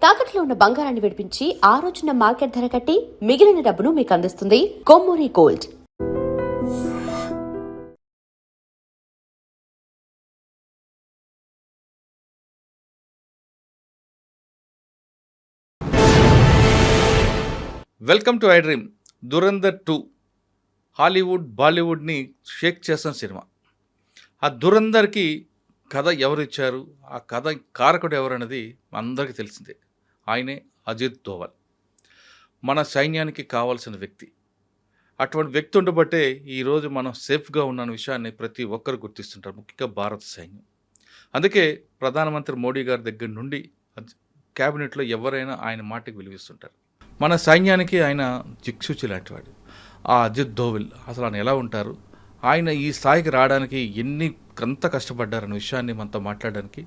తాకట్లో ఉన్న బంగారాన్ని విడిపించి ఆ రోజున మార్కెట్ ధర కట్టి మిగిలిన డబ్బును మీకు అందిస్తుంది Kommuri gold. Welcome to I dream. Dhurandhar 2 Hollywood బాలీవుడ్ని షేక్ చేసిన సినిమా. ఆ దురంధర్కి కథ ఎవరిచ్చారు, ఆ కథ కారకుడు ఎవరన్నది అందరికీ తెలిసిందే. ఆయనే అజిత్ దోవల్, మన సైన్యానికి కావాల్సిన వ్యక్తి. అటువంటి వ్యక్తి ఉండబట్టే ఈరోజు మనం సేఫ్గా ఉన్న విషయాన్ని ప్రతి ఒక్కరు గుర్తిస్తుంటారు, ముఖ్యంగా భారత సైన్యం. అందుకే ప్రధానమంత్రి మోడీ గారి దగ్గర నుండి క్యాబినెట్లో ఎవరైనా ఆయన మాటకి విలువిస్తుంటారు. మన సైన్యానికి ఆయన దిక్సూచి లాంటివాడు. ఆ అజిత్ దోవల్ అసలు ఆయన ఎలా ఉంటారు, ఆయన ఈ స్థాయికి రావడానికి ఎంత కష్టపడ్డారన్న విషయాన్ని మనతో మాట్లాడడానికి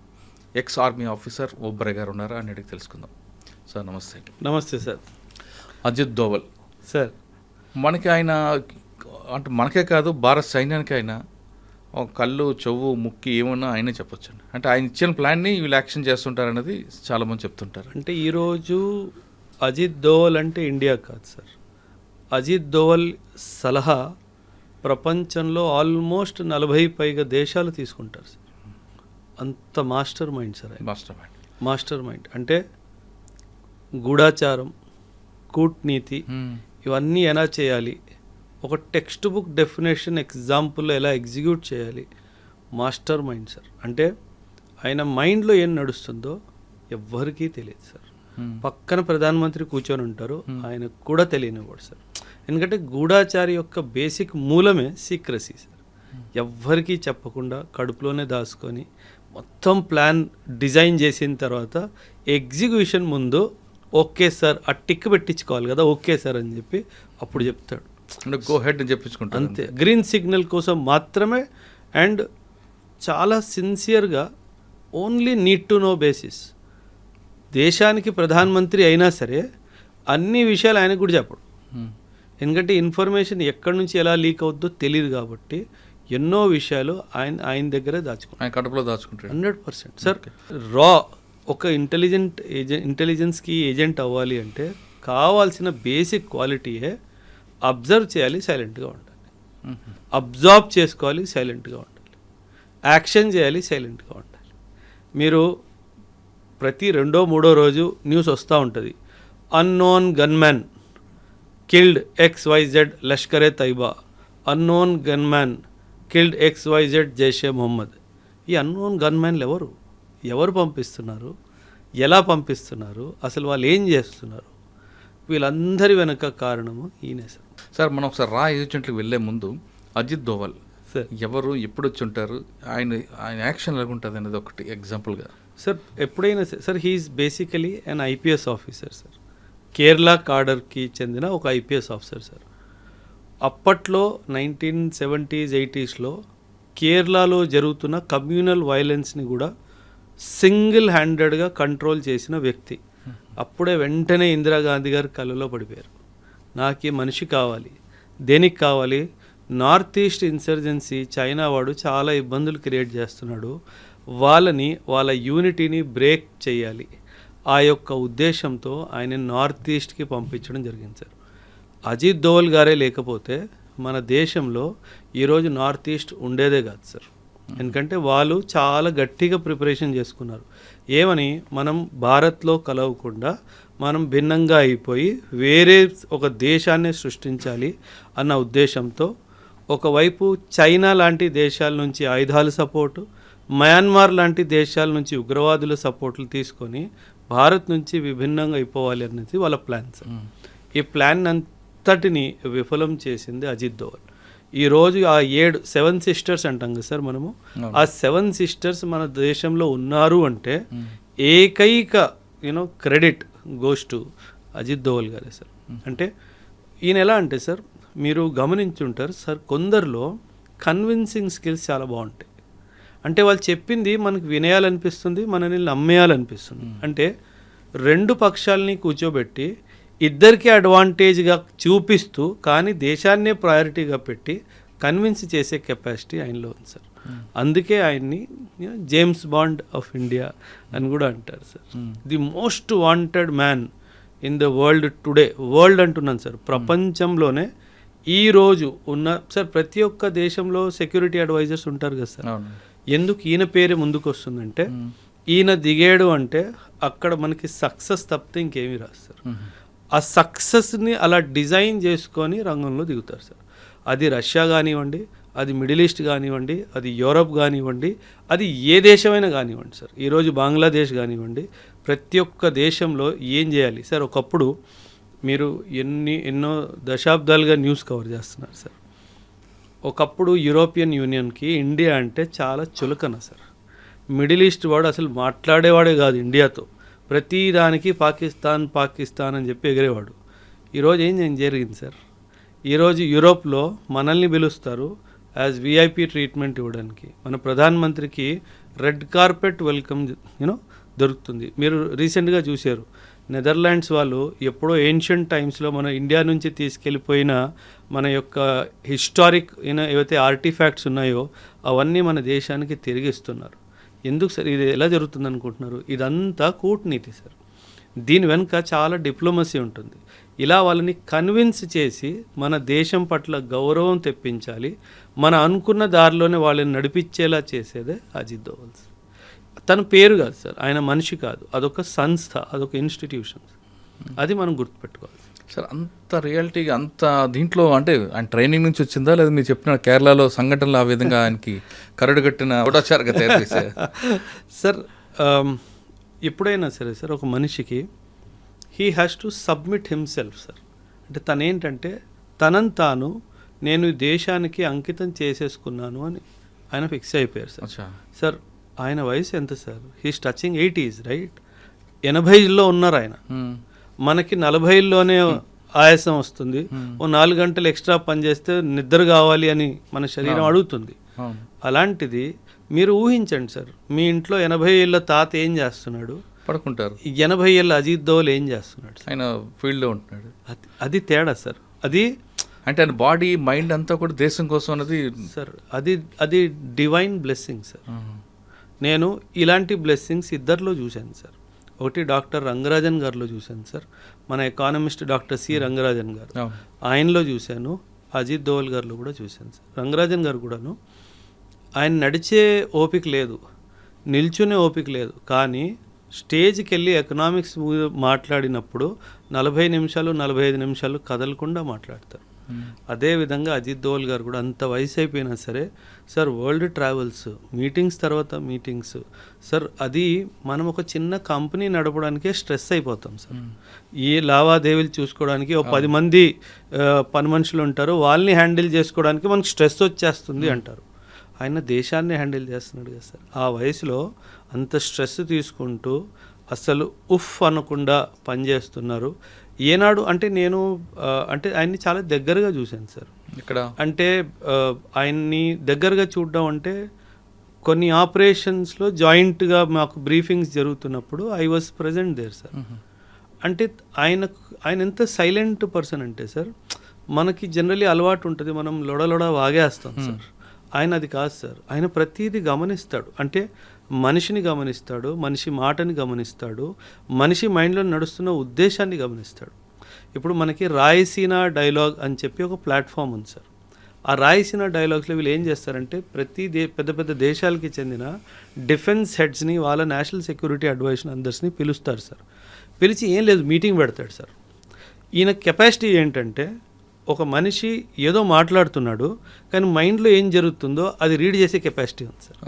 ఎక్స్ ఆర్మీ ఆఫీసర్ ఓబ్రాయ్ గారు ఉన్నారు. అని అడిగి తెలుసుకుందాం. సార్ నమస్తే. నమస్తే సార్. అజిత్ దోవల్ సార్, మనకి ఆయన అంటే మనకే కాదు భారత సైన్యానికి ఆయన కళ్ళు చెవు ముక్కి ఏమన్నా ఆయనే చెప్పొచ్చండి. అంటే ఆయన ఇచ్చిన ప్లాన్ని వీళ్ళు యాక్షన్ చేస్తుంటారనేది చాలామంది చెప్తుంటారు. అంటే ఈరోజు అజిత్ దోవల్ అంటే ఇండియా కాదు సార్. అజిత్ దోవల్ సలహా ప్రపంచంలో ఆల్మోస్ట్ 40 పైగా దేశాలు తీసుకుంటారు సార్. అంత master mind sir. Master mind అంటే గూఢాచారం, కూట్నీతి ఇవన్నీ ఎలా చేయాలి, ఒక టెక్స్ట్ బుక్ డెఫినేషన్ ఎగ్జాంపుల్లో ఎలా ఎగ్జిక్యూట్ చేయాలి, మాస్టర్ మైండ్ సార్. అంటే ఆయన మైండ్లో ఏం నడుస్తుందో ఎవ్వరికీ తెలియదు సార్. పక్కన ప్రధానమంత్రి కూర్చొని ఉంటారు, ఆయనకు కూడా తెలియనివాడు సార్. ఎందుకంటే గూఢాచారి యొక్క బేసిక్ మూలమే సీక్రసీ సార్. ఎవ్వరికీ చెప్పకుండా కడుపులోనే దాచుకొని మొత్తం ప్లాన్ డిజైన్ చేసిన తర్వాత ఎగ్జిక్యూషన్ ముందు ఓకే సార్ ఆ టిక్ పెట్టించుకోవాలి కదా, ఓకే సార్ అని చెప్పి అప్పుడు చెప్తాడు. గో హెడ్ అని చెప్పించుకుంటాడు అంతే. గ్రీన్ సిగ్నల్ కోసం మాత్రమే. అండ్ చాలా సిన్సియర్గా only need to know basis. దేశానికి ప్రధానమంత్రి అయినా సరే అన్ని విషయాలు ఆయనకు కూడా చెప్పడు. ఎందుకంటే ఇన్ఫర్మేషన్ ఎక్కడి నుంచి ఎలా లీక్ అవుద్దో తెలియదు కాబట్టి ఎన్నో విషయాలు ఆయన దగ్గరే దాచుకుంటారు, కడుపులో దాచుకుంటారు. 100% సార్. రా ఒక ఇంటెలిజెన్స్కి ఏజెంట్ అవ్వాలి అంటే కావాల్సిన బేసిక్ క్వాలిటీయే అబ్జర్వ్ చేయాలి, సైలెంట్గా ఉండాలి. అబ్జార్బ్ చేసుకోవాలి, సైలెంట్గా ఉండాలి. యాక్షన్ చేయాలి, సైలెంట్గా ఉండాలి. మీరు ప్రతి 2వ 3వ రోజు న్యూస్ వస్తూ ఉంటుంది, unknown gunman killed XYZ Lashkar-e Taiba, unknown gunman killed XYZ Jaish-e Mohammed. ఈ అన్నోన్ గన్మ్యాన్లు ఎవరు పంపిస్తున్నారు, ఎలా పంపిస్తున్నారు, అసలు వాళ్ళు ఏం చేస్తున్నారు, వీళ్ళందరి వెనక కారణము ఈయనే సార్. సార్ మనం ఒకసారి రా ఏజెంట్లకు వెళ్ళే ముందు అజిత్ దోవల్ సార్ ఎవరు, ఎప్పుడు వచ్చి ఉంటారు, ఆయన యాక్షన్ ఎలాగుంటుంది అనేది ఒకటి ఎగ్జాంపుల్గా సార్. ఎప్పుడైనా సార్ హీఈస్ బేసికలీ అన్ IPS ఆఫీసర్ సార్. కేరళ కాడర్కి చెందిన ఒక IPS ఆఫీసర్ సార్. అప్పట్లో 1970s 80sలో కేరళలో జరుగుతున్న కమ్యూనల్ వైలెన్స్ని కూడా సింగిల్ హ్యాండెడ్గా కంట్రోల్ చేసిన వ్యక్తి. అప్పుడే వెంటనే ఇందిరాగాంధీ గారు కళ్ళలో పడిపోయారు. నాకు ఈ మనిషి కావాలి. దేనికి కావాలి? నార్త్ ఈస్ట్ ఇన్సర్జెన్సీ చైనా వాడు చాలా ఇబ్బందులు క్రియేట్ చేస్తున్నాడు, వాళ్ళ యూనిటీని బ్రేక్ చేయాలి. ఆ యొక్క ఉద్దేశంతో ఆయన నార్త్ ఈస్ట్కి పంపించడం జరిగింది సార్. అజిత్ దోవల్ గారే లేకపోతే మన దేశంలో ఈరోజు నార్త్ ఈస్ట్ ఉండేదే కాదు సార్. ఎందుకంటే వాళ్ళు చాలా గట్టిగా ప్రిపరేషన్ చేసుకున్నారు. ఏమని, మనం భారత్లో కలవకుండా మనం భిన్నంగా అయిపోయి వేరే ఒక దేశాన్ని సృష్టించాలి అన్న ఉద్దేశంతో ఒకవైపు చైనా లాంటి దేశాల నుంచి ఆయుధాల సపోర్టు, మయన్మార్ లాంటి దేశాల నుంచి ఉగ్రవాదుల సపోర్ట్లు తీసుకొని భారత్ నుంచి విభిన్నంగా అయిపోవాలి అనేది వాళ్ళ ప్లాన్ సార్. ఈ ప్లాన్ అంతటిని విఫలం చేసింది అజిత్ దోవల్. ఈరోజు ఆ 7 సిస్టర్స్ అంటాం కదా సార్ మనము, ఆ 7 సిస్టర్స్ మన దేశంలో ఉన్నారు అంటే ఏకైక credit goes to Ajit Doval గారే సార్. అంటే ఈయన ఎలా అంటే సార్, మీరు గమనించుంటారు సార్, కొందరిలో కన్విన్సింగ్ స్కిల్స్ చాలా బాగుంటాయి. అంటే వాళ్ళు చెప్పింది మనకు వినేయాలనిపిస్తుంది, మనల్ని నమ్మేయాలనిపిస్తుంది. అంటే 2 పక్షాలని కూర్చోబెట్టి ఇద్దరికి అడ్వాంటేజ్గా చూపిస్తూ కానీ దేశాన్నే ప్రయారిటీగా పెట్టి కన్విన్స్ చేసే కెపాసిటీ ఆయనలో ఉంది సార్. అందుకే ఆయన్ని జేమ్స్ బాండ్ ఆఫ్ ఇండియా అని కూడా అంటారు sir. The most wanted man in the world today. World అంటున్నాను సార్, ప్రపంచంలోనే ఈ రోజు ఉన్న సార్ ప్రతి ఒక్క దేశంలో సెక్యూరిటీ అడ్వైజర్స్ ఉంటారు కదా సార్. ఎందుకు ఈయన పేరే ముందుకు వస్తుందంటే ఈయన దిగాడు అంటే అక్కడ మనకి సక్సెస్ తప్పితే ఇంకేమీ రాదు సార్. ఆ సక్సెస్ని అలా డిజైన్ చేసుకొని రంగంలో దిగుతారు సార్. అది రష్యా కానివ్వండి, అది మిడిల్ ఈస్ట్ కానివ్వండి, అది యూరప్ కానివ్వండి, అది ఏ దేశమైనా కానివ్వండి సార్. ఈరోజు బంగ్లాదేశ్ కానివ్వండి, ప్రతి ఒక్క దేశంలో ఏం చేయాలి సార్. ఒకప్పుడు మీరు ఎన్నో దశాబ్దాలుగా న్యూస్ కవర్ చేస్తున్నారు సార్. ఒకప్పుడు యూరోపియన్ యూనియన్కి ఇండియా అంటే చాలా చులకన సార్. మిడిల్ ఈస్ట్ వాడు అసలు మాట్లాడేవాడే కాదు ఇండియాతో. ప్రతి దానికి పాకిస్తాన్ పాకిస్తాన్ అని చెప్పి ఎగిరేవాడు. ఈరోజు ఏం జరిగింది సార్. ఈరోజు యూరోప్లో మనల్ని పిలుస్తారు యాజ్ విఐపి ట్రీట్మెంట్ ఇవ్వడానికి. మన ప్రధానమంత్రికి రెడ్ కార్పెట్ వెల్కమ్ దొరుకుతుంది. మీరు రీసెంట్గా చూశారు, నెదర్లాండ్స్ వాళ్ళు ఎప్పుడో ఏన్షియంట్ టైమ్స్లో మన ఇండియా నుంచి తీసుకెళ్ళిపోయిన మన యొక్క హిస్టారిక్ ఏవైతే ఆర్టిఫాక్ట్స్ ఉన్నాయో అవన్నీ మన దేశానికి తిరిగిస్తున్నారు. ఎందుకు సార్ ఇది ఎలా జరుగుతుంది అనుకుంటున్నారు? ఇదంతా కూటనీతి సార్. దీని వెనుక చాలా డిప్లొమసీ ఉంటుంది. ఇలా వాళ్ళని కన్విన్స్ చేసి మన దేశం పట్ల గౌరవం తెప్పించాలి, మన అనుకున్న దారిలోనే వాళ్ళని నడిపించేలా చేసేదే అజిత్ దోవల్. తన పేరు కాదు సార్, ఆయన మనిషి కాదు, అదొక సంస్థ, అదొక ఇన్స్టిట్యూషన్. అది మనం గుర్తుపెట్టుకోవాలి సార్. అంత రియాలిటీగా అంత దీంట్లో అంటే ఆయన ట్రైనింగ్ నుంచి వచ్చిందా, లేదా మీరు చెప్పిన కేరళలో సంఘటనలు ఆ విధంగా ఆయనకి కరడు కట్టిన ఓటాచారగా తయారు చేశారు సార్? ఎప్పుడైనా సరే సార్ ఒక మనిషికి he has to submit himself sir. అంటే తనేంటంటే తనని తాను నేను దేశానికి అంకితం చేసేసుకున్నాను అని ఆయన ఫిక్స్ అయిపోయారు సార్. సార్ ఆయన వయసు ఎంత sir? He's touching 80s right. 80లో ఉన్నారు ఆయన. మనకి 40లోనే ఆయాసం వస్తుంది. ఓ 4 గంటలు ఎక్స్ట్రా పని చేస్తే నిద్ర కావాలి అని మన శరీరం అడుగుతుంది. అలాంటిది మీరు ఊహించండి సార్, మీ ఇంట్లో 80 ఏళ్ళ తాత ఏం చేస్తున్నాడు, పడుకుంటారు. 80 ఏళ్ళ అజిత్ దోవల్ ఏం చేస్తున్నాడు? ఆయన ఫీల్డ్లో ఉంటున్నాడు. అది తేడా సార్. అది అంటే ఆయన బాడీ మైండ్ అంతా కూడా దేశం కోసం అన్నది సార్, అది డివైన్ బ్లెస్సింగ్ సార్. నేను ఇలాంటి బ్లెస్సింగ్స్ ఇద్దరిలో చూశాను సార్. ఒకటి డాక్టర్ రంగరాజన్ గారిలో చూశాను సార్, మన ఎకానమిస్ట్ డాక్టర్ సి రంగరాజన్ గారు, ఆయనలో చూశాను. అజిత్ దోవల్ గారిలో కూడా చూశాను సార్. రంగరాజన్ గారు కూడాను ఆయన నడిచే ఓపిక లేదు, నిల్చునే ఓపిక లేదు, కానీ స్టేజ్కి వెళ్ళి ఎకనామిక్స్ మాట్లాడినప్పుడు 40 నిమిషాలు 45 నిమిషాలు కదలకుండా మాట్లాడతారు. అదేవిధంగా అజిత్ దోవల్ గారు కూడా అంత వయసు అయిపోయినా సరే సార్ వరల్డ్ ట్రావెల్స్, మీటింగ్స్ తర్వాత మీటింగ్స్ సార్. అది మనం ఒక చిన్న కంపెనీ నడపడానికే స్ట్రెస్ అయిపోతాం సార్. ఈ లావాదేవీలు చూసుకోవడానికి ఒక 10 మంది పని మనుషులు ఉంటారు, వాళ్ళని హ్యాండిల్ చేసుకోవడానికి మనకు స్ట్రెస్ వచ్చేస్తుంది అంటారు. ఆయన దేశాన్ని హ్యాండిల్ చేస్తున్నాడు కదా సార్. ఆ వయసులో అంత స్ట్రెస్ తీసుకుంటూ అసలు ఉఫ్ అనకుండా పనిచేస్తున్నారు. ఏనాడు అంటే నేను అంటే ఆయన్ని చాలా దగ్గరగా చూశాను సార్. ఇక్కడ అంటే ఆయన్ని దగ్గరగా చూడడం అంటే కొన్ని ఆపరేషన్స్లో జాయింట్గా మాకు బ్రీఫింగ్స్ జరుగుతున్నప్పుడు I was present there sir. అంటే ఆయన ఎంత సైలెంట్ పర్సన్ అంటే సార్, మనకి జనరలీ అలవాటు ఉంటుంది, మనం లొడలొడ వాగేస్తాం సార్. ఆయన అది కాదు సార్. ఆయన ప్రతిదీ గమనిస్తాడు. అంటే మనిషిని గమనిస్తాడు, మనిషి మాటని గమనిస్తాడు, మనిషి మైండ్లో నడుస్తున్న ఉద్దేశాన్ని గమనిస్తాడు. ఇప్పుడు మనకి రాయసీనా డైలాగ్ అని చెప్పి ఒక ప్లాట్ఫామ్ ఉంది సార్. ఆ రాయసీనా డైలాగ్స్లో వీళ్ళు ఏం చేస్తారంటే ప్రతి పెద్ద పెద్ద దేశాలకి చెందిన డిఫెన్స్ హెడ్స్ని, వాళ్ళ నేషనల్ సెక్యూరిటీ అడ్వైజర్ అందరిని పిలుస్తారు సార్. పిలిచి ఏం లేదు మీటింగ్ పెడతాడు సార్. ఈయన కెపాసిటీ ఏంటంటే ఒక మనిషి ఏదో మాట్లాడుతున్నాడు కానీ మైండ్లో ఏం జరుగుతుందో అది రీడ్ చేసే కెపాసిటీ ఉంది సార్.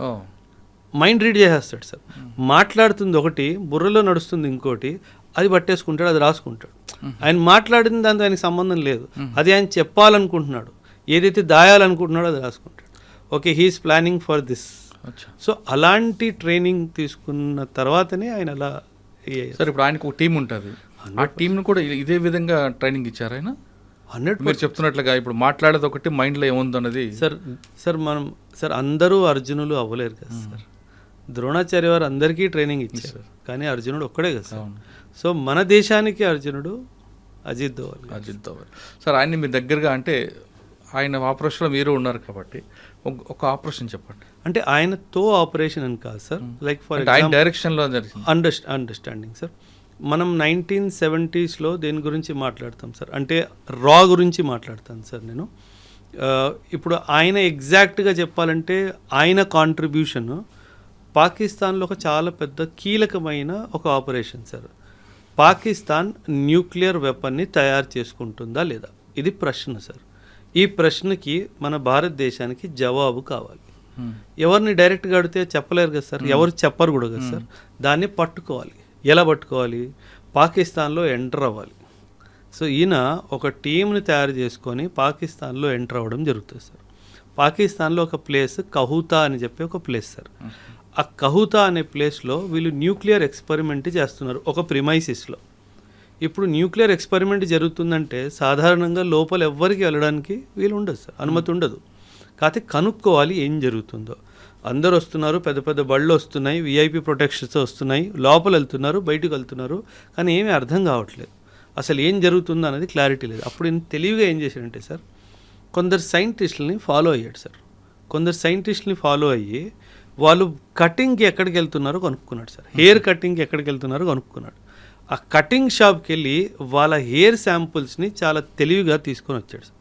మైండ్ రీడ్ చేసేస్తాడు సార్. మాట్లాడుతుంది ఒకటి, బుర్రలో నడుస్తుంది ఇంకోటి, అది పట్టేసుకుంటాడు, అది రాసుకుంటాడు. ఆయన మాట్లాడిన దాంతో ఆయనకి సంబంధం లేదు, అది ఆయన చెప్పాలనుకుంటున్నాడు, ఏదైతే దాయాలనుకుంటున్నాడో అది రాసుకుంటాడు. Okay, he's planning for this. So అలాంటి ట్రైనింగ్ తీసుకున్న తర్వాతనే ఆయన అలా సార్. ఇప్పుడు ఆయనకు ఒక టీం ఉంటుంది, ఆ టీంను కూడా ఇదే విధంగా ట్రైనింగ్ ఇచ్చారు ఆయన. 100% మీరు చెప్తున్నట్లుగా ఇప్పుడు మాట్లాడేది ఒకటి, మైండ్లో ఏముంది అన్నది సార్ మనం సార్ అందరూ అర్జునులు అవ్వలేరు కదా సార్. ద్రోణాచార్య వారు అందరికీ ట్రైనింగ్ ఇచ్చారు కానీ అర్జునుడు ఒక్కడే కదా సార్. సో మన దేశానికి అర్జునుడు అజిత్ దోవల్. సార్ ఆయన్ని మీ దగ్గరగా అంటే ఆయన ఆపరేషన్లో మీరు ఉన్నారు కాబట్టి ఒక ఆపరేషన్ చెప్పండి. అంటే ఆయనతో ఆపరేషన్ అని కాదు సార్, లైక్ ఫర్ అంటే ఆయన డైరెక్షన్లో జరిగింది. Understanding sir. మనం 1970s దేని గురించి మాట్లాడతాం సార్, అంటే రా గురించి మాట్లాడతాను సార్ నేను. ఇప్పుడు ఆయన ఎగ్జాక్ట్గా చెప్పాలంటే ఆయన కాంట్రిబ్యూషన్ పాకిస్తాన్లో ఒక చాలా పెద్ద కీలకమైన ఒక ఆపరేషన్ సార్. పాకిస్తాన్ న్యూక్లియర్ వెపన్ని తయారు చేసుకుంటుందా లేదా, ఇది ప్రశ్న సార్. ఈ ప్రశ్నకి మన భారతదేశానికి జవాబు కావాలి. ఎవరిని డైరెక్ట్గా అడిగితే చెప్పలేరు కదా సార్, ఎవరు చెప్పరు కూడా కదా సార్. దాన్ని పట్టుకోవాలి. ఎలా పట్టుకోవాలి? పాకిస్తాన్లో ఎంటర్ అవ్వాలి. సో ఈయన ఒక టీంని తయారు చేసుకొని పాకిస్తాన్లో ఎంటర్ అవ్వడం జరుగుతుంది సార్. పాకిస్తాన్లో ఒక ప్లేస్ కహూతా అని చెప్పి ఒక ప్లేస్ సార్. ఆ కహూతా అనే ప్లేస్లో వీళ్ళు న్యూక్లియర్ ఎక్స్పెరిమెంట్ చేస్తున్నారు ఒక ప్రిమైసిస్లో. ఇప్పుడు న్యూక్లియర్ ఎక్స్పెరిమెంట్ జరుగుతుందంటే సాధారణంగా లోపల ఎవ్వరికి వెళ్ళడానికి వీలు ఉండదు సార్, అనుమతి ఉండదు. కాకపోతే కనుక్కోవాలి ఏం జరుగుతుందో. అందరు వస్తున్నారు, పెద్ద పెద్ద బళ్ళు వస్తున్నాయి, విఐపి ప్రొటెక్షన్స్ వస్తున్నాయి, లోపల వెళ్తున్నారు, బయటకు వెళ్తున్నారు, కానీ ఏమీ అర్థం కావట్లేదు. అసలు ఏం జరుగుతుందో అనేది క్లారిటీ లేదు. అప్పుడు ఈయన తెలివిగా ఏం చేశాడంటే సార్, కొందరు సైంటిస్టులని ఫాలో అయ్యాడు సార్. కొందరు సైంటిస్టులని ఫాలో అయ్యి వాళ్ళు కటింగ్కి ఎక్కడికి వెళ్తున్నారో కనుక్కున్నాడు సార్. హెయిర్ కటింగ్కి ఎక్కడికి వెళ్తున్నారో కనుక్కున్నాడు. ఆ కటింగ్ షాప్కి వెళ్ళి వాళ్ళ హెయిర్ శాంపుల్స్ని చాలా తెలివిగా తీసుకొని వచ్చాడు సార్.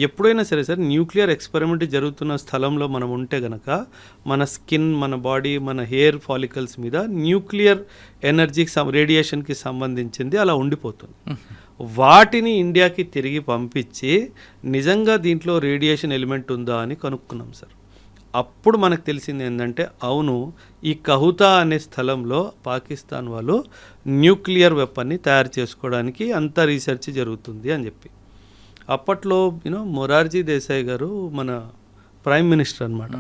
ఎప్పుడైనా సరే సార్ న్యూక్లియర్ ఎక్స్పెరిమెంట్ జరుగుతున్న స్థలంలో మనం ఉంటే గనక మన స్కిన్, మన బాడీ, మన హెయిర్ ఫాలికల్స్ మీద న్యూక్లియర్ ఎనర్జీకి రేడియేషన్కి సంబంధించింది అలా ఉండిపోతుంది. వాటిని ఇండియాకి తిరిగి పంపించి నిజంగా దీంట్లో రేడియేషన్ ఎలిమెంట్ ఉందా అని కనుక్కున్నాం సార్. అప్పుడు మనకు తెలిసింది ఏంటంటే అవును, ఈ కహూతా అనే స్థలంలో పాకిస్తాన్ వాళ్ళు న్యూక్లియర్ వెపన్ని తయారు చేసుకోవడానికి అంత రీసెర్చ్ జరుగుతుంది అని చెప్పి. అప్పట్లో మొరార్జీ దేశాయ్ గారు మన ప్రైమ్ మినిస్టర్ అనమాట.